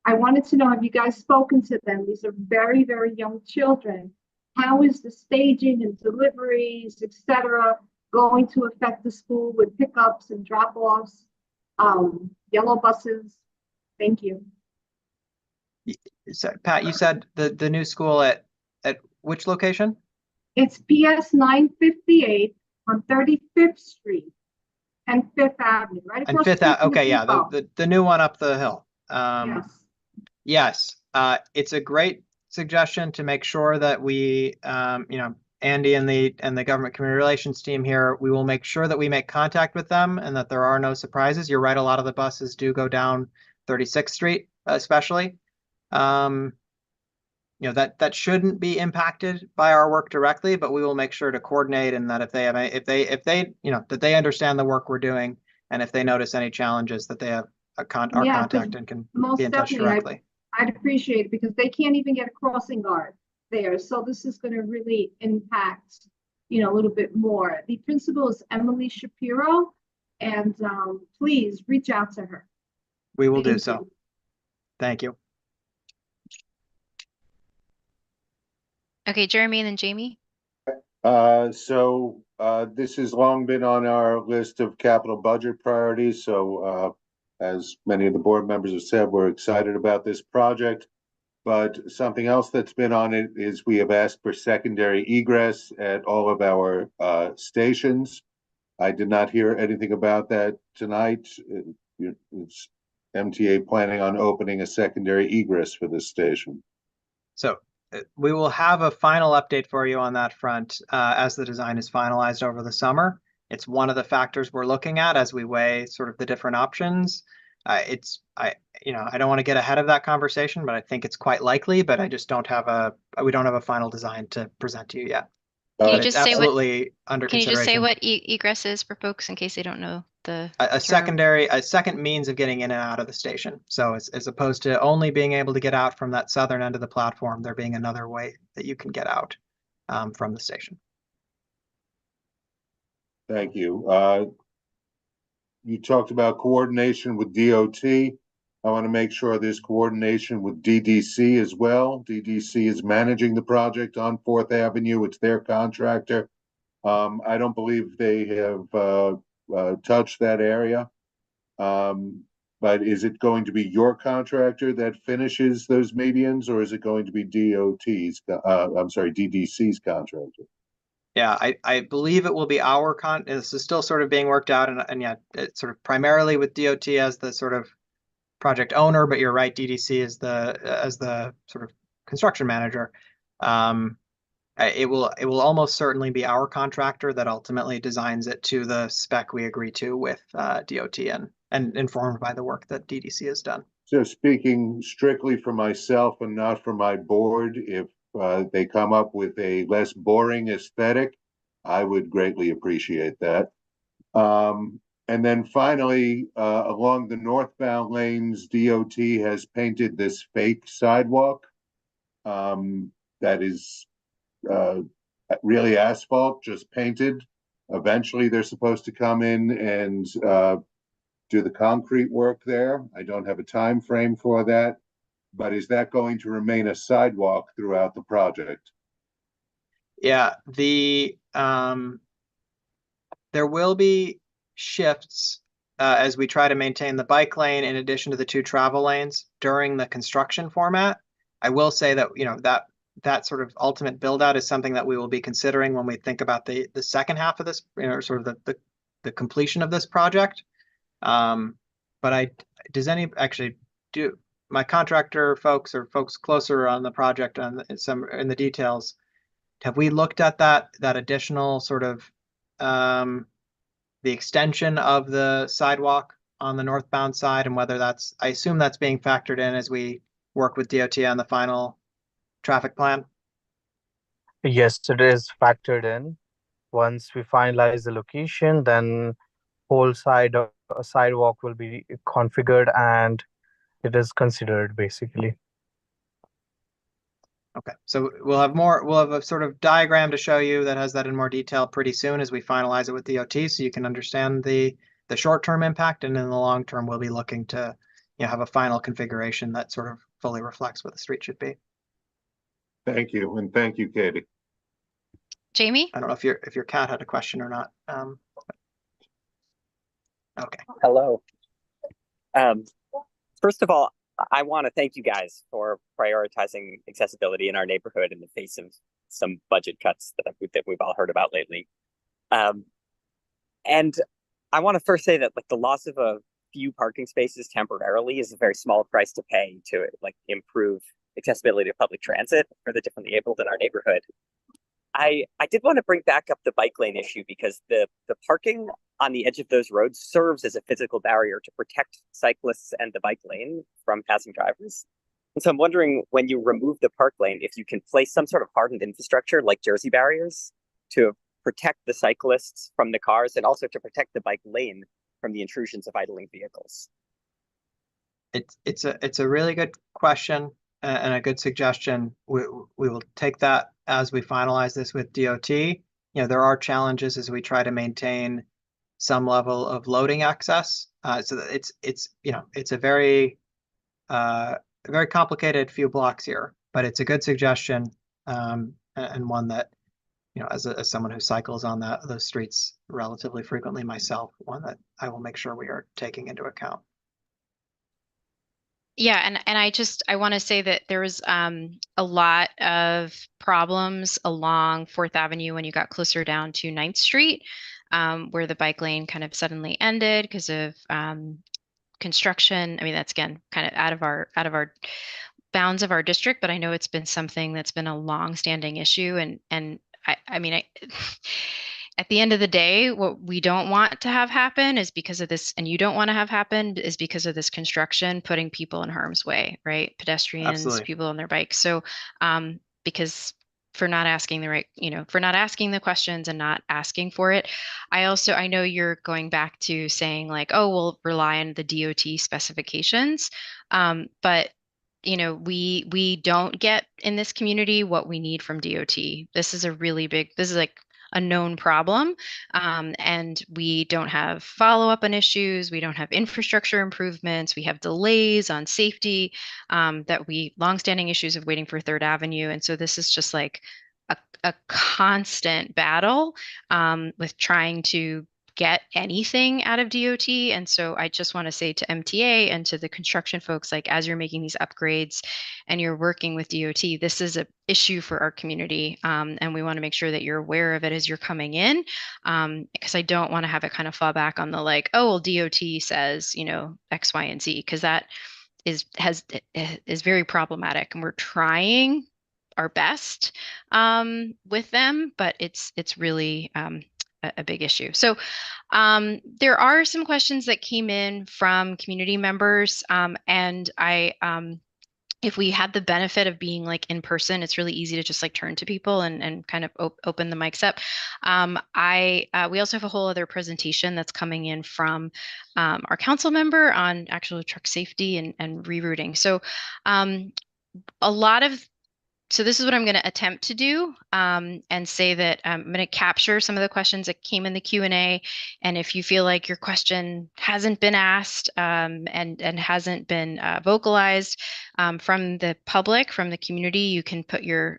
I wanted to know, have you guys spoken to them? These are very, very young children. How is the staging and deliveries, etc., going to affect the school with pickups and drop-offs, yellow buses? Thank you. So, Pat, you said the new school at which location? It's PS 958 on 35th Street and 5th Avenue, right across and 5th Avenue. Okay, yeah, the the new one up the hill. yes. Yes, it's a great suggestion to make sure that we, Andy and the government community relations team here, we will make sure that we make contact with them and that there are no surprises. You're right, a lot of the buses do go down 36th Street, especially. You know, that shouldn't be impacted by our work directly, but we will make sure to coordinate, and that if they you know, that they understand the work we're doing, and if they notice any challenges, that they have our Yeah, 'cause contact and can most be in touch definitely, directly. I'd appreciate it because they can't even get a crossing guard there. So this is going to really impact, you know, a little bit more. The principal is Emily Shapiro, and please reach out to her. We will do Thank so. you. Thank you. Okay, Jeremy and then Jamie. This has long been on our list of capital budget priorities. So, as many of the board members have said, we're excited about this project. But something else that's been on it is we have asked for secondary egress at all of our stations. I did not hear anything about that tonight. Is MTA planning on opening a secondary egress for this station? So we will have a final update for you on that front as the design is finalized over the summer. It's one of the factors we're looking at as we weigh sort of the different options. You know, I don't want to get ahead of that conversation, but I think it's quite likely, but I just don't have we don't have a final design to present to you yet. Can you But it's just say what? absolutely under Can you just say consideration. what egress is for folks in case they don't know the A term? second means of getting in and out of the station. So as opposed to only being able to get out from that southern end of the platform, there being another way that you can get out from the station. Thank you. You talked about coordination with DOT. I want to make sure there's coordination with DDC as well. DDC is managing the project on 4th Avenue. It's their contractor. I don't believe they have touched that area. But is it going to be your contractor that finishes those medians, or is it going to be DDC's contractor? Yeah, I believe it will be our this is still sort of being worked out, and yeah, it's sort of primarily with DOT as the sort of project owner, but you're right, DDC is as the sort of construction manager. It will almost certainly be our contractor that ultimately designs it to the spec we agree to with DOT and informed by the work that DDC has done. So speaking strictly for myself and not for my board, if they come up with a less boring aesthetic, I would greatly appreciate that. And then finally, along the northbound lanes, DOT has painted this fake sidewalk that is really asphalt, just painted. Eventually, they're supposed to come in and do the concrete work there. I don't have a time frame for that, but is that going to remain a sidewalk throughout the project? Yeah, there will be shifts as we try to maintain the bike lane in addition to the 2 travel lanes during the construction format. I will say that, you know, that sort of ultimate build out is something that we will be considering when we think about the second half of this, you know, sort of the completion of this project. But do my contractor folks or folks closer on the project on in the details, have we looked at that additional sort of the extension of the sidewalk on the northbound side, and whether I assume that's being factored in as we work with DOT on the final traffic plan? Yes, it is factored in. Once we finalize the location, then whole sidewalk will be configured and it is considered basically. Okay, so we'll have a sort of diagram to show you that has that in more detail pretty soon as we finalize it with DOT, so you can understand the short-term impact, and in the long term, we'll be looking to, you know, have a final configuration that sort of fully reflects what the street should be. Thank you, and thank you, Katie. Jamie? I don't know if your cat had a question or not. Okay. Hello. First of all, I want to thank you guys for prioritizing accessibility in our neighborhood in the face of some budget cuts that we've all heard about lately. And I want to first say that like the loss of a few parking spaces temporarily is a very small price to pay to like improve accessibility to public transit for the differently abled in our neighborhood. I did want to bring back up the bike lane issue because the parking on the edge of those roads serves as a physical barrier to protect cyclists and the bike lane from passing drivers. And so I'm wondering, when you remove the park lane, if you can place some sort of hardened infrastructure like Jersey barriers to protect the cyclists from the cars and also to protect the bike lane from the intrusions of idling vehicles. It's a really good question and a good suggestion. We will take that as we finalize this with DOT. You know, there are challenges as we try to maintain some level of loading access. So it's you know, it's a very complicated few blocks here, but it's a good suggestion, and one that, you know, as someone who cycles on those streets relatively frequently myself, one that I will make sure we are taking into account. Yeah, and I want to say that there was a lot of problems along 4th Avenue when you got closer down to 9th Street, where the bike lane kind of suddenly ended because of construction. I mean, that's again kind of out of our bounds of our district, but I know it's been something that's been a long-standing issue, and I mean, at the end of the day, what we don't want to have happen is because of this, and you don't want to have happen is because of this construction putting people in harm's way, right? Pedestrians, Absolutely. people on their bikes. So, because for not asking the right, you know, for not asking the questions and not asking for it. I know you're going back to saying like, oh, we'll rely on the DOT specifications. But you know, we don't get in this community what we need from DOT. This is like a known problem. And we don't have follow-up on issues. We don't have infrastructure improvements. We have delays on safety, longstanding issues of waiting for 3rd Avenue. And so this is just like a constant battle with trying to get anything out of DOT. And so I just want to say to MTA and to the construction folks, like, as you're making these upgrades and you're working with DOT, this is an issue for our community. And we want to make sure that you're aware of it as you're coming in. Because I don't want to have it kind of fall back on the like, oh, well, DOT says, you know, X, Y, and Z, because that is very problematic. And we're trying our best with them, but it's really a big issue. So there are some questions that came in from community members, and if we had the benefit of being like in person, it's really easy to just like turn to people and kind of open the mics up. We also have a whole other presentation that's coming in from our council member on actual truck safety and rerouting. So so this is what I'm going to attempt to do, and say that I'm going to capture some of the questions that came in the Q&A. And if you feel like your question hasn't been asked and hasn't been vocalized from the public, from the community, you can put your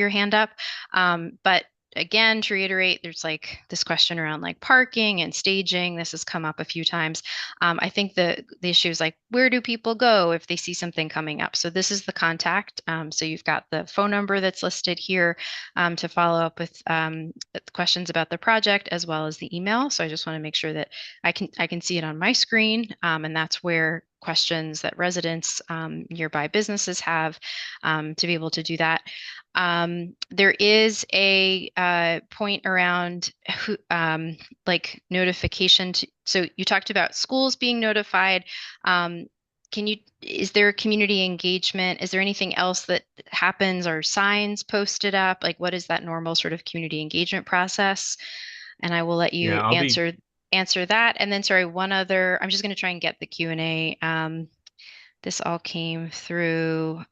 hand up. But again, to reiterate, there's like this question around like parking and staging. This has come up a few times. I think the issue is like, where do people go if they see something coming up? So this is the contact. So you've got the phone number that's listed here to follow up with questions about the project, as well as the email. So I just want to make sure that I can see it on my screen, and that's where questions that residents, nearby businesses have, to be able to do that. There is a point around like notification so you talked about schools being notified. Is there community engagement? Is there anything else that happens, or signs posted up? Like, what is that normal sort of community engagement process? And I will let you answer that. And then, sorry, one other, I'm just going to try and get the Q&A. This all came through.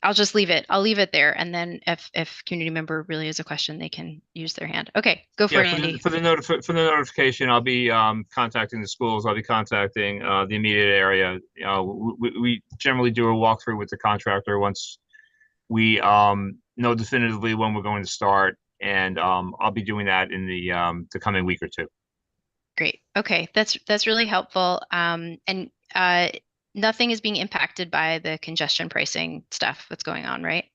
I'll just leave it. I'll leave it there. And then if community member really has a question, they can use their hand. Okay, go for it, Andy. For the notification, I'll be contacting the schools. I'll be contacting the immediate area. We generally do a walkthrough with the contractor once we know definitively when we're going to start, and I'll be doing that in the coming week or two. Great. Okay, that's really helpful. And nothing is being impacted by the congestion pricing stuff that's going on, right?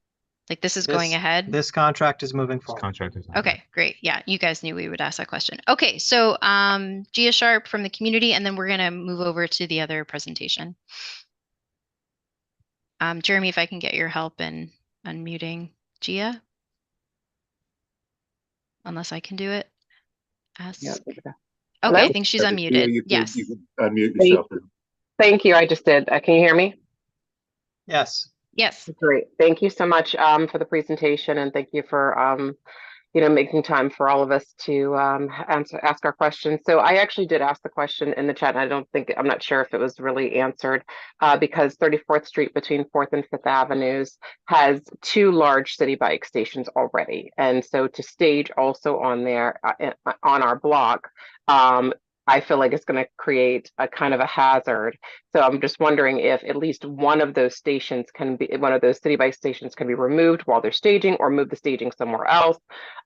Like this is going ahead. This contract is moving forward. Okay, great. Yeah, you guys knew we would ask that question. Okay, so Gia Sharp from the community, and then we're going to move over to the other presentation. Jeremy, if I can get your help in unmuting. Gia? Unless I can do it. Ask. Yeah. Okay, Hello? I think she's Yeah, unmuted. you Yes. can unmute yourself. Thank you. I just did. Can you hear me? Yes. Yes. Great. Thank you so much for the presentation, and thank you for making time for all of us to ask our questions. So I actually did ask the question in the chat, and I'm not sure if it was really answered because 34th Street between 4th and 5th Avenues has 2 large city bike stations already. And so to stage also on there on our block, I feel like it's going to create a kind of a hazard. So I'm just wondering if at least one of those city bike stations can be removed while they're staging, or move the staging somewhere else.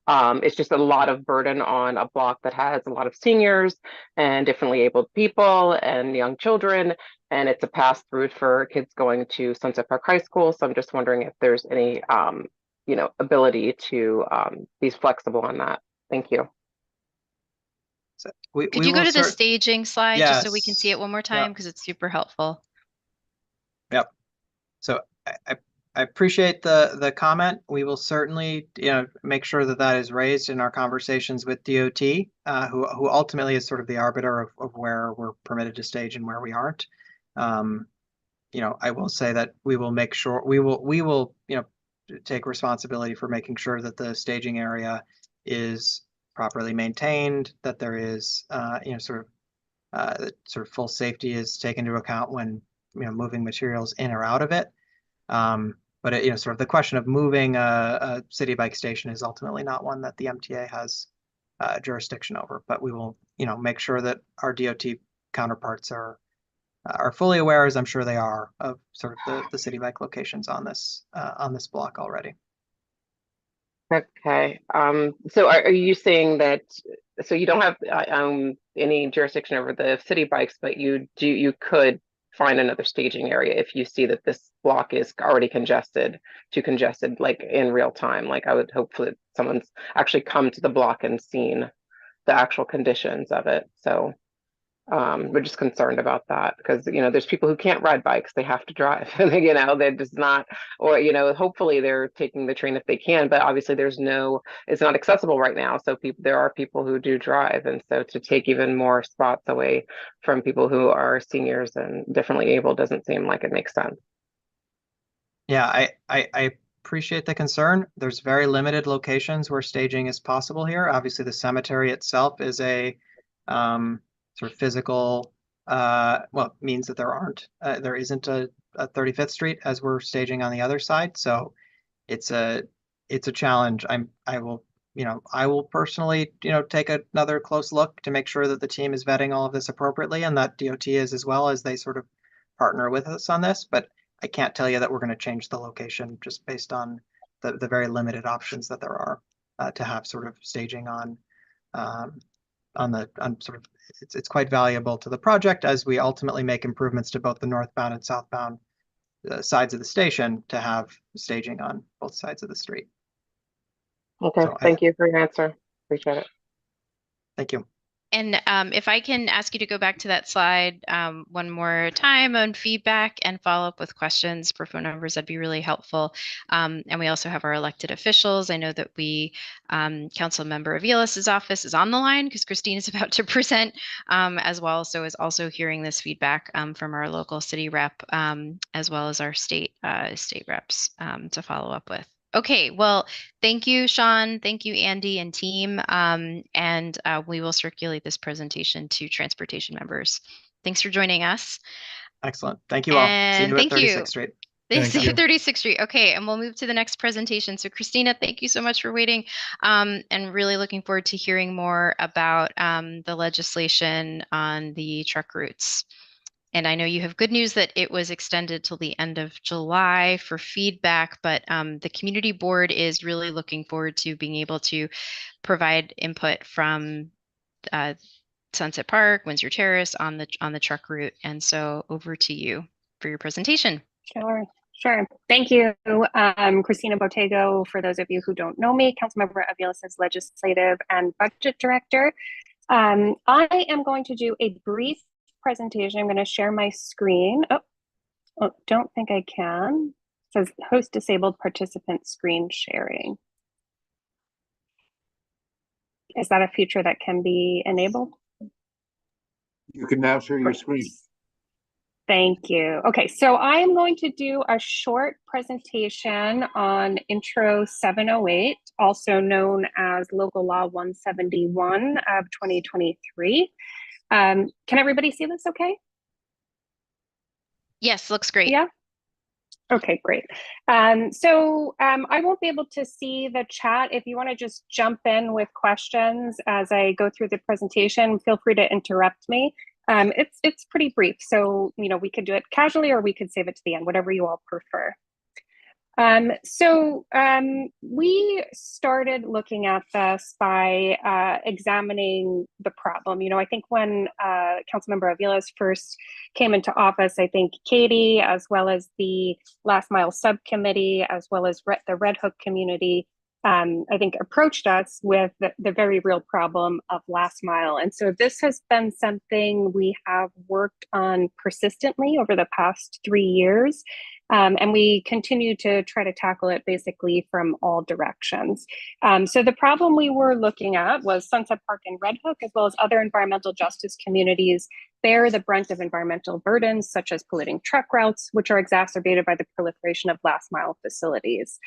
It's just a lot of burden on a block that has a lot of seniors and differently abled people and young children, and it's a pass through for kids going to Sunset Park High School. So I'm just wondering if there's any ability to be flexible on that. Thank you. So Could you go to the staging slide just so we can see it one more time, because it's super helpful. Yep. So I appreciate the comment. We will certainly make sure that that is raised in our conversations with DOT, who ultimately is sort of the arbiter of where we're permitted to stage and where we aren't. I will say that we will make sure we will take responsibility for making sure that the staging area is properly maintained, that there is sort of full safety is taken into account when moving materials in or out of it. But sort of the question of moving a city bike station is ultimately not one that the MTA has jurisdiction over. But we will make sure that our DOT counterparts are fully aware, as I'm sure they are, of sort of the city bike locations on this block already. Okay. So are you saying that, so you don't have any jurisdiction over the city bikes, but you could find another staging area if you see that this block is already congested like in real time? Like I would hope that someone's actually come to the block and seen the actual conditions of it. So we're just concerned about that because there's people who can't ride bikes, they have to drive. They're just not, or hopefully they're taking the train if they can, but obviously it's not accessible right now. So there are people who do drive, and so to take even more spots away from people who are seniors and differently able doesn't seem like it makes sense. Yeah, I appreciate the concern. There's very limited locations where staging is possible here. Obviously, the cemetery itself is a sort of physical, means that there isn't a 35th Street as we're staging on the other side. So it's a challenge. I will personally, take another close look to make sure that the team is vetting all of this appropriately, and that DOT is as well, as they sort of partner with us on this. But I can't tell you that we're going to change the location just based on the very limited options that there are to have sort of staging on sort of, it's quite valuable to the project as we ultimately make improvements to both the northbound and southbound sides of the station to have staging on both sides of the street. Okay, so thank you for your answer. Appreciate it. Thank you. And if I can ask you to go back to that slide one more time on feedback and follow up with questions for phone numbers, that'd be really helpful. And we also have our elected officials. I know that Council Member Avilas's office is on the line because Christine is about to present as well. So is also hearing this feedback from our local city rep as well as our state reps to follow up with. Okay, well, thank you, Sean. Thank you, Andy and team. And we will circulate this presentation to transportation members. Thanks for joining us. Excellent. Thank you all. See you at 36th Street. See you at 36th Street. Okay, and we'll move to the next presentation. So Christina, thank you so much for waiting and really looking forward to hearing more about the legislation on the truck routes. And I know you have good news that it was extended till the end of July for feedback, but the community board is really looking forward to being able to provide input from Sunset Park, Windsor Terrace on the truck route. And so over to you for your presentation. Sure. Thank you. Christina Botego, for those of you who don't know me, Councilmember Avilas's Legislative and Budget Director. I am going to do a brief presentation. I'm going to share my screen. Oh, don't think I can. says host disabled participant screen sharing. Is that a feature that can be enabled? You can now share your screen. Thank you. Okay, so I am going to do a short presentation on Intro 708, also known as Local Law 171 of 2023. Can everybody see this okay? Yes, looks great. Yeah. Okay, great. I won't be able to see the chat. If you want to just jump in with questions as I go through the presentation, feel free to interrupt me. It's pretty brief, so we could do it casually or we could save it to the end, whatever you all prefer. We started looking at this by examining the problem. I think when Councilmember Aviles first came into office, I think Katie, as well as the Last Mile Subcommittee, as well as the Red Hook community, I think approached us with the very real problem of last mile. And so this has been something we have worked on persistently over the past 3 years. And we continue to try to tackle it basically from all directions. So the problem we were looking at was Sunset Park and Red Hook, as well as other environmental justice communities, bear the brunt of environmental burdens, such as polluting truck routes, which are exacerbated by the proliferation of last mile facilities.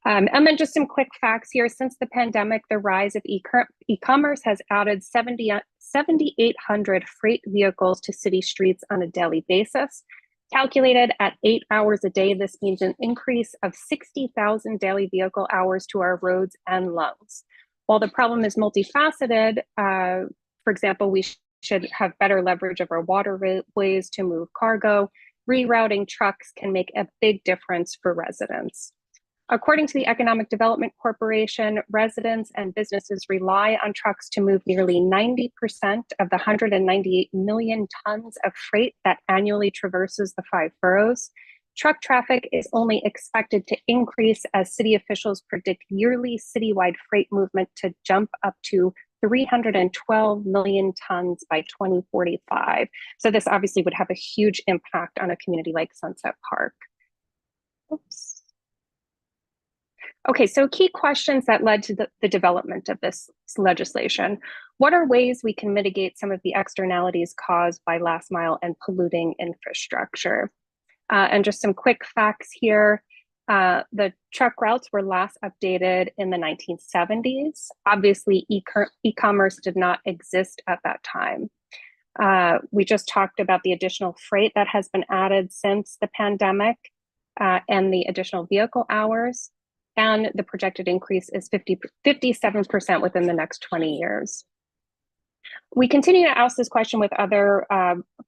And then just some quick facts here. Since the pandemic, the rise of e-commerce has added 7,800 freight vehicles to city streets on a daily basis. Calculated at 8 hours a day, this means an increase of 60,000 daily vehicle hours to our roads and lungs. While the problem is multifaceted, for example, we should have better leverage of our waterways to move cargo. Rerouting trucks can make a big difference for residents. According to the Economic Development Corporation, residents and businesses rely on trucks to move nearly 90% of the 198 million tons of freight that annually traverses the 5 boroughs. Truck traffic is only expected to increase as city officials predict yearly citywide freight movement to jump up to 312 million tons by 2045. So this obviously would have a huge impact on a community like Sunset Park. Oops. Okay, so key questions that led to the development of this legislation. What are ways we can mitigate some of the externalities caused by last mile and polluting infrastructure? And just some quick facts here. The truck routes were last updated in the 1970s. Obviously, e-commerce did not exist at that time. We just talked about the additional freight that has been added since the pandemic and the additional vehicle hours. And the projected increase is 57% within the next 20 years. We continue to ask this question with other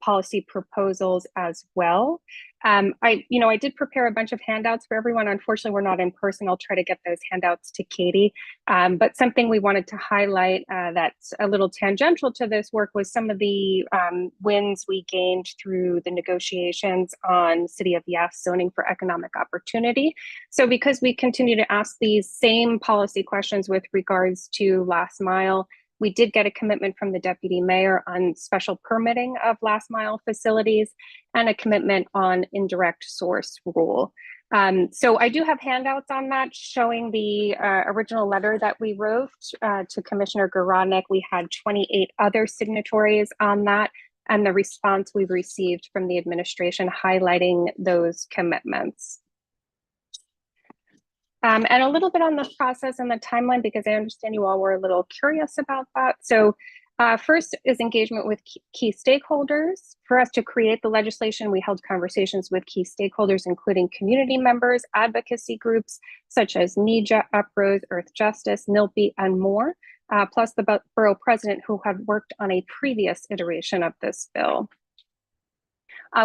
policy proposals as well. I did prepare a bunch of handouts for everyone. Unfortunately, we're not in person. I'll try to get those handouts to Katie. But something we wanted to highlight that's a little tangential to this work was some of the wins we gained through the negotiations on City of Yes zoning for economic opportunity. So because we continue to ask these same policy questions with regards to last mile, we did get a commitment from the deputy mayor on special permitting of last mile facilities and a commitment on indirect source rule. So I do have handouts on that showing the original letter that we wrote to Commissioner Gorodnick. We had 28 other signatories on that and the response we've received from the administration highlighting those commitments. And a little bit on the process and the timeline, because I understand you all were a little curious about that. So first is engagement with key stakeholders. For us to create the legislation, we held conversations with key stakeholders, including community members, advocacy groups, such as NEJA, Uprose, Earth Justice, NILPI, and more, plus the borough president who had worked on a previous iteration of this bill.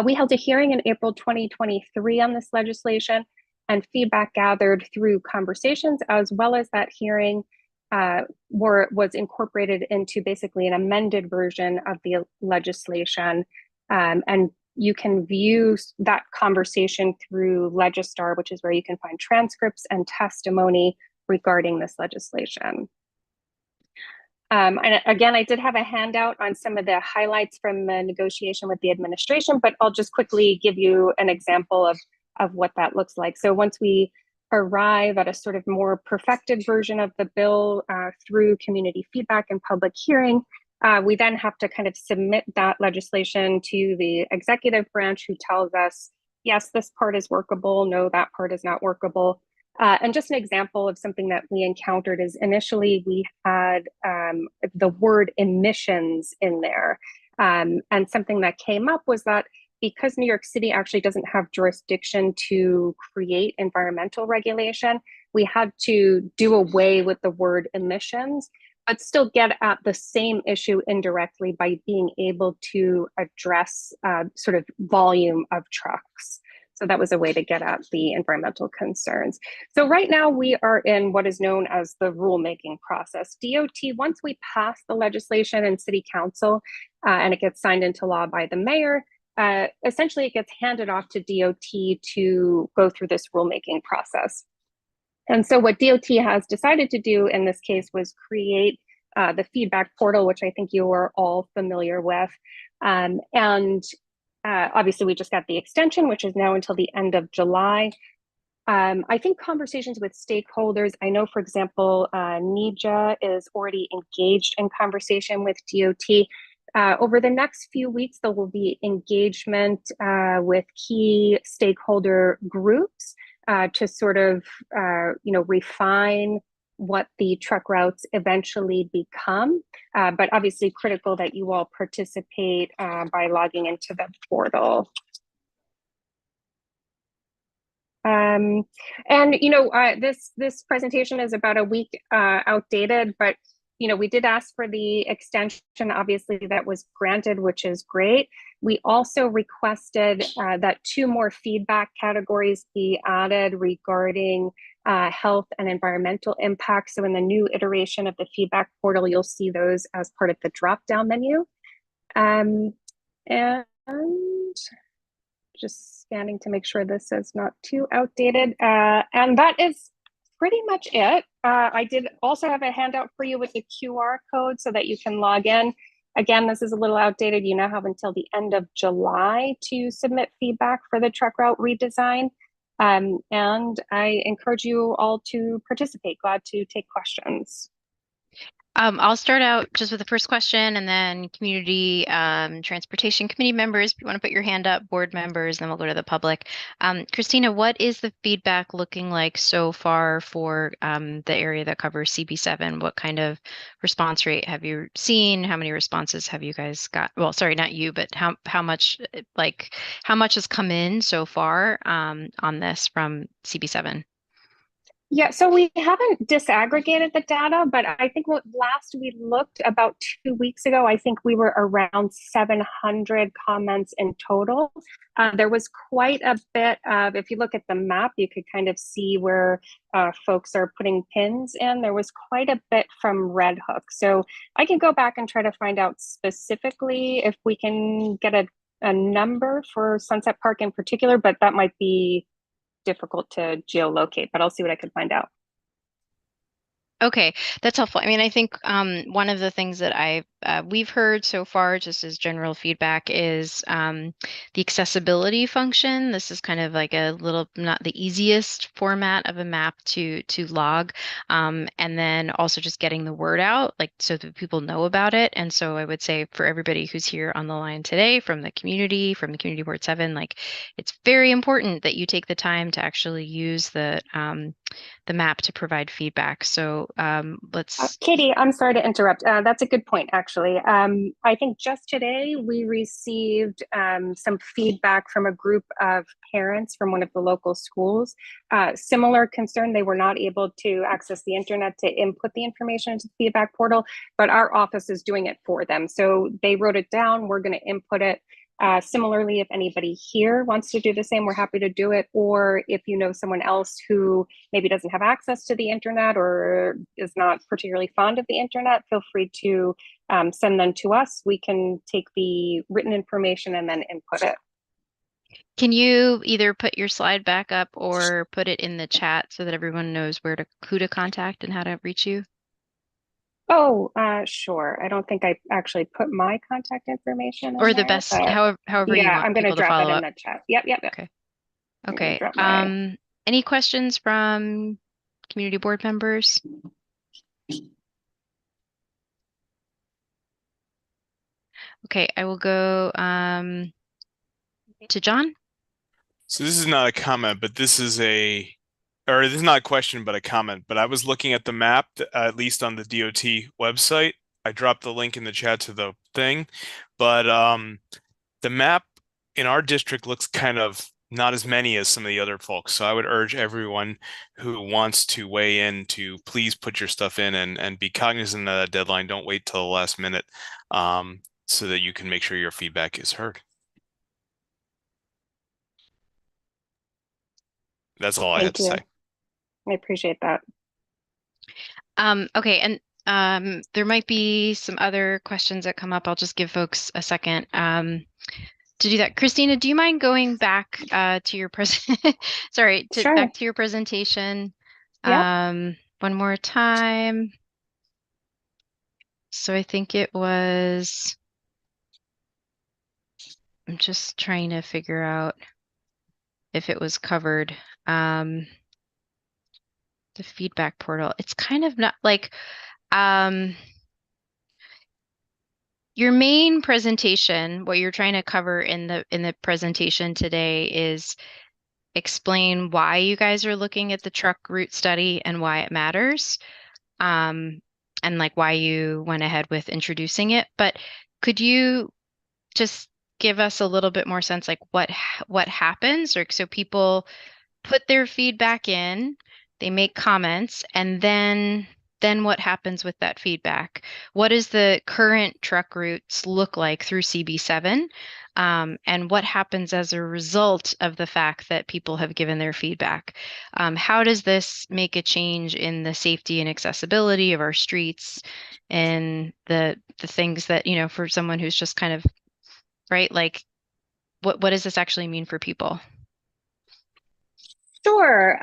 We held a hearing in April 2023 on this legislation, and feedback gathered through conversations as well as that hearing was incorporated into basically an amended version of the legislation. And you can view that conversation through Legistar, which is where you can find transcripts and testimony regarding this legislation. And again, I did have a handout on some of the highlights from the negotiation with the administration, but I'll just quickly give you an example of of what that looks like. So once we arrive at a sort of more perfected version of the bill through community feedback and public hearing, we then have to kind of submit that legislation to the executive branch, who tells us, yes, this part is workable, no, that part is not workable. And just an example of something that we encountered is initially we had the word emissions in there. And something that came up was that because New York City actually doesn't have jurisdiction to create environmental regulation, we had to do away with the word emissions, but still get at the same issue indirectly by being able to address sort of volume of trucks. So that was a way to get at the environmental concerns. So right now we are in what is known as the rulemaking process. DOT, once we pass the legislation in City Council and it gets signed into law by the mayor, essentially it gets handed off to DOT to go through this rulemaking process. And so what DOT has decided to do in this case was create the feedback portal, which I think you are all familiar with. Obviously we just got the extension, which is now until the end of July. I think conversations with stakeholders, I know, for example, NEJA is already engaged in conversation with DOT. Over the next few weeks, there will be engagement with key stakeholder groups to sort of, refine what the truck routes eventually become. But obviously critical that you all participate by logging into the portal. This presentation is about a week outdated, but we did ask for the extension. Obviously that was granted, which is great. We also requested that 2 more feedback categories be added regarding health and environmental impact. So in the new iteration of the feedback portal, you'll see those as part of the drop-down menu. And just scanning to make sure this is not too outdated. And that is pretty much it. I did also have a handout for you with the QR code so that you can log in. Again, this is a little outdated. You now have until the end of July to submit feedback for the truck route redesign. And I encourage you all to participate. Glad to take questions. I'll start out just with the first question, and then community transportation committee members, if you want to put your hand up, board members, then we'll go to the public. Christina, what is the feedback looking like so far for the area that covers CB7? What kind of response rate have you seen? How many responses have you guys got? Well, sorry, not you, but how much has come in so far on this from CB7? Yeah, so we haven't disaggregated the data, but I think last we looked about 2 weeks ago, I think we were around 700 comments in total. There was quite a bit of, if you look at the map, you could kind of see where folks are putting pins in. There was quite a bit from Red Hook. So I can go back and try to find out specifically if we can get a number for Sunset Park in particular, but that might be difficult to geolocate, but I'll see what I can find out. Okay, that's helpful. I mean, I think one of the things that we've heard so far, just as general feedback, is the accessibility function. This is kind of like a little, not the easiest format of a map to log, and then also just getting the word out, like so that people know about it. And so I would say for everybody who's here on the line today, from the Community Board 7, like it's very important that you take the time to actually use the map to provide feedback. So let's Katie, I'm sorry to interrupt. That's a good point, actually. I think just today we received some feedback from a group of parents from one of the local schools. Similar concern, they were not able to access the internet to input the information into the feedback portal, but our office is doing it for them. So they wrote it down, we're going to input it. Similarly, if anybody here wants to do the same, we're happy to do it. Or if you know someone else who maybe doesn't have access to the internet or is not particularly fond of the internet, feel free to send them to us. We can take the written information and then input it. Can you either put your slide back up or put it in the chat so that everyone knows who to contact and how to reach you? Oh, sure. I don't think I actually put my contact information in or the there, best, but however you yeah, want I'm going to people to drop follow it in up. the chat. Yep. Okay. Okay. Drop my- Any questions from community board members? Okay, I will go to John. So this is not a comment, but this is this is not a question, but a comment. But I was looking at the map, at least on the DOT website. I dropped the link in the chat to the thing, but the map in our district looks kind of not as many as some of the other folks. So I would urge everyone who wants to weigh in to please put your stuff in and be cognizant of that deadline. Don't wait till the last minute, so that you can make sure your feedback is heard. That's all I had to say. I appreciate that. Okay, and there might be some other questions that come up. I'll just give folks a second to do that. Christina, do you mind going back to your Sure. back to your presentation Yep. one more time? So I think it was, I'm just trying to figure out if it was covered. The feedback portal. It's kind of not like your main presentation, what you're trying to cover in the presentation today is explain why you guys are looking at the truck route study and why it matters. And like why you went ahead with introducing it. But could you just give us a little bit more sense, like what happens, or so people put their feedback in, they make comments, and then what happens with that feedback? What does the current truck routes look like through CB7? And what happens as a result of the fact that people have given their feedback? How does this make a change in the safety and accessibility of our streets and the things that, you know, for someone who's just kind of, right, like what does this actually mean for people? Sure.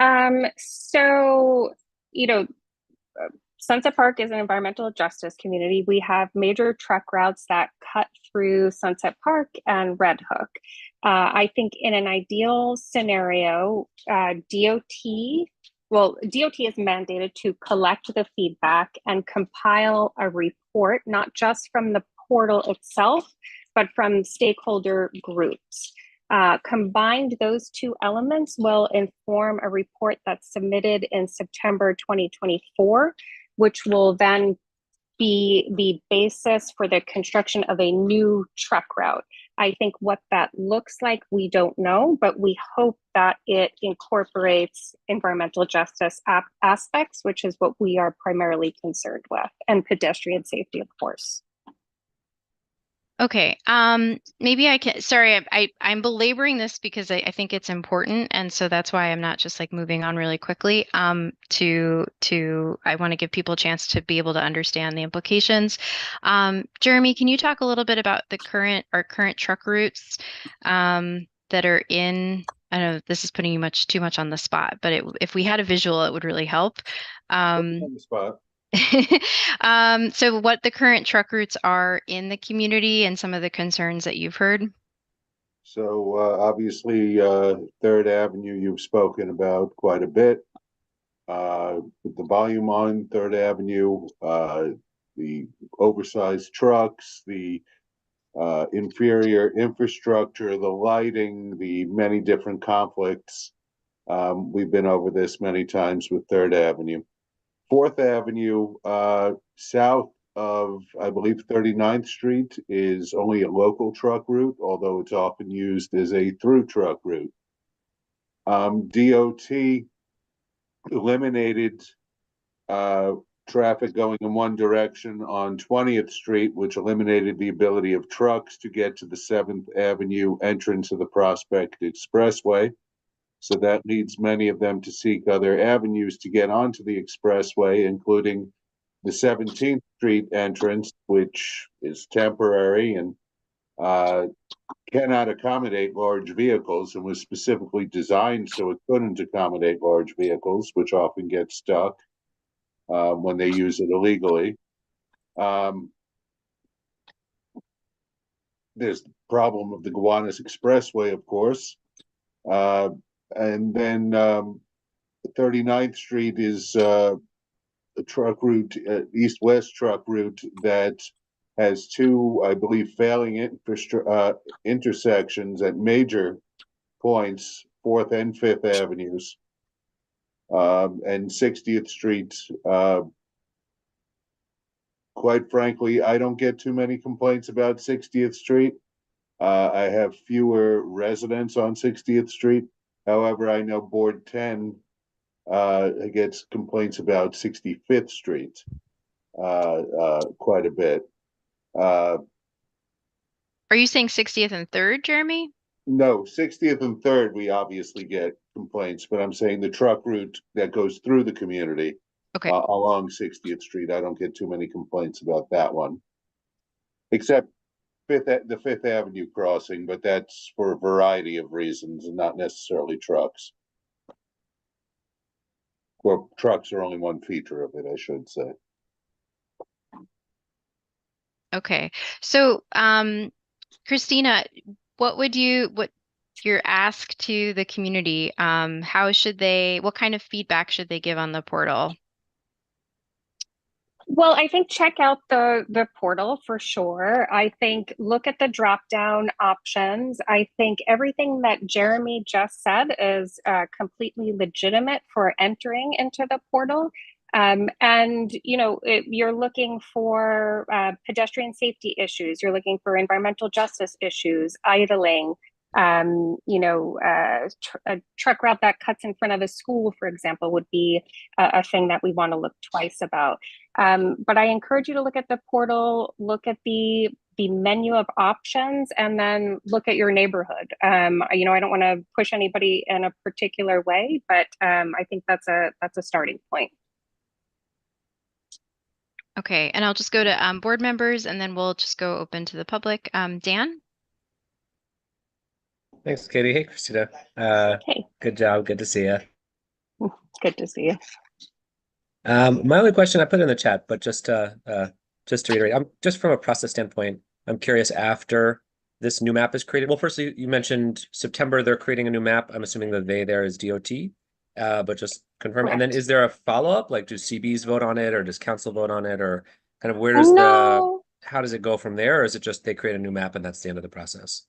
So, you know, Sunset Park is an environmental justice community. We have major truck routes that cut through Sunset Park and Red Hook. I think in an ideal scenario, DOT is mandated to collect the feedback and compile a report, not just from the portal itself, but from stakeholder groups. Combined, those two elements will inform a report that's submitted in September 2024, which will then be the basis for the construction of a new truck route. I think what that looks like, we don't know, but we hope that it incorporates environmental justice aspects, which is what we are primarily concerned with, and pedestrian safety, of course. Okay, maybe I can, sorry, I'm belaboring this because I think it's important. And so that's why I'm not just like moving on really quickly. I want to give people a chance to be able to understand the implications. Jeremy, can you talk a little bit about our current truck routes that are in, I know this is putting you too much on the spot, but if we had a visual, it would really help. On the spot. So what the current truck routes are in the community and some of the concerns that you've heard? So obviously, Third Avenue you've spoken about quite a bit. With the volume on Third Avenue, the oversized trucks, the inferior infrastructure, the lighting, the many different conflicts. We've been over this many times with Third Avenue. Fourth Avenue, south of, I believe, 39th Street is only a local truck route, although it's often used as a through truck route. DOT eliminated traffic going in one direction on 20th Street, which eliminated the ability of trucks to get to the 7th Avenue entrance of the Prospect Expressway. So that leads many of them to seek other avenues to get onto the expressway, including the 17th Street entrance, which is temporary and cannot accommodate large vehicles and was specifically designed so it couldn't accommodate large vehicles, which often get stuck when they use it illegally. There's the problem of the Gowanus Expressway, of course. And then 39th Street is a truck route, east-west truck route that has two, I believe, failing intersections at major points, 4th and 5th Avenues. And 60th Street, quite frankly, I don't get too many complaints about 60th Street. I have fewer residents on 60th Street. However, I know Board 10 gets complaints about 65th Street quite a bit. Are you saying 60th and 3rd, Jeremy? No, 60th and 3rd, we obviously get complaints, but I'm saying the truck route that goes through the community along 60th Street, I don't get too many complaints about that one. Except the Fifth Avenue crossing, but that's for a variety of reasons and not necessarily trucks. Well, trucks are only one feature of it, I should say. Okay. So, Christina, what your ask to the community? What kind of feedback should they give on the portal? Well, I think check out the portal for sure. I think look at the drop down options. I think everything that Jeremy just said is completely legitimate for entering into the portal. And you're looking for pedestrian safety issues. You're looking for environmental justice issues, idling. A truck route that cuts in front of a school, for example, would be a thing that we want to look twice about. But I encourage you to look at the portal, look at the menu of options, and then look at your neighborhood. I don't want to push anybody in a particular way, but I think that's a starting point. Okay, and I'll just go to board members, and then we'll just go open to the public. Dan? Thanks, Katie. Hey, Christina. Hey. Good job. Good to see you. Good to see you. My only question I put in the chat, but just to reiterate, I'm just from a process standpoint, I'm curious after this new map is created. Well, firstly, you mentioned September, they're creating a new map. I'm assuming the they there is DOT, but just confirm. Correct. And then is there a follow-up? Like, do CBs vote on it, or does council vote on it, or kind of how does it go from there? Or is it just they create a new map and that's the end of the process?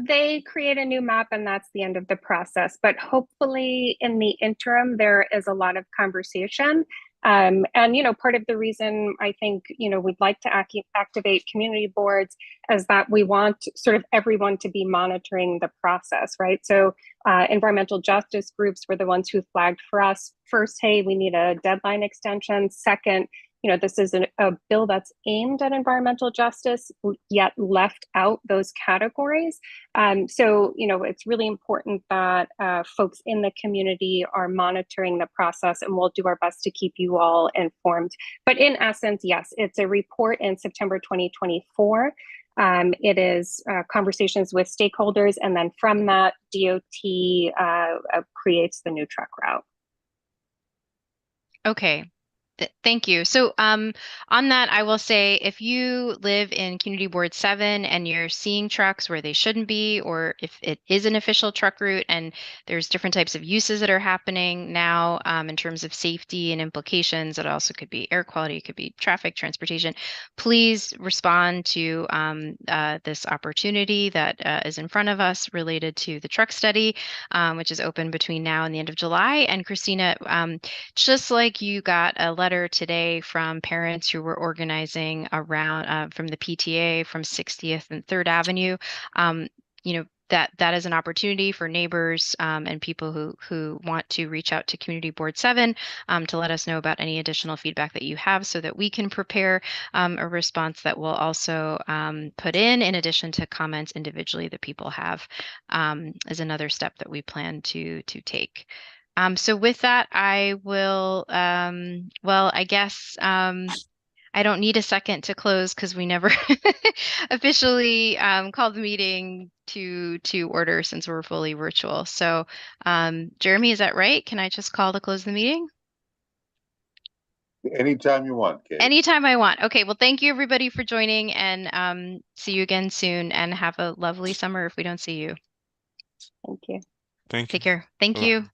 They create a new map and that's the end of the process. But hopefully in the interim, there is a lot of conversation. And, part of the reason I think, we'd like to activate community boards is that we want sort of everyone to be monitoring the process, right? So environmental justice groups were the ones who flagged for us first, hey, we need a deadline extension. Second, this is a bill that's aimed at environmental justice, yet left out those categories. So, it's really important that folks in the community are monitoring the process, and we'll do our best to keep you all informed. But in essence, yes, it's a report in September 2024. It is conversations with stakeholders, and then from that, DOT creates the new truck route. Okay. Thank you. So on that, I will say if you live in Community Board 7 and you're seeing trucks where they shouldn't be, or if it is an official truck route and there's different types of uses that are happening now in terms of safety and implications, it also could be air quality, it could be traffic, transportation, please respond to this opportunity that is in front of us related to the truck study, which is open between now and the end of July. And Christina, just like you got a letter today from parents who were organizing around from the PTA from 60th and 3rd Avenue, that is an opportunity for neighbors and people who want to reach out to Community Board 7 to let us know about any additional feedback that you have so that we can prepare a response that we'll also put in addition to comments individually that people have as another step that we plan to take. So with that, I will, I guess I don't need a second to close because we never officially called the meeting to order since we're fully virtual. So Jeremy, is that right? Can I just call to close the meeting? Anytime you want, Kate. Anytime I want. Okay, well, thank you everybody for joining, and see you again soon, and have a lovely summer if we don't see you. Thank you. Thank you. Take care. Thank Bye-bye. you.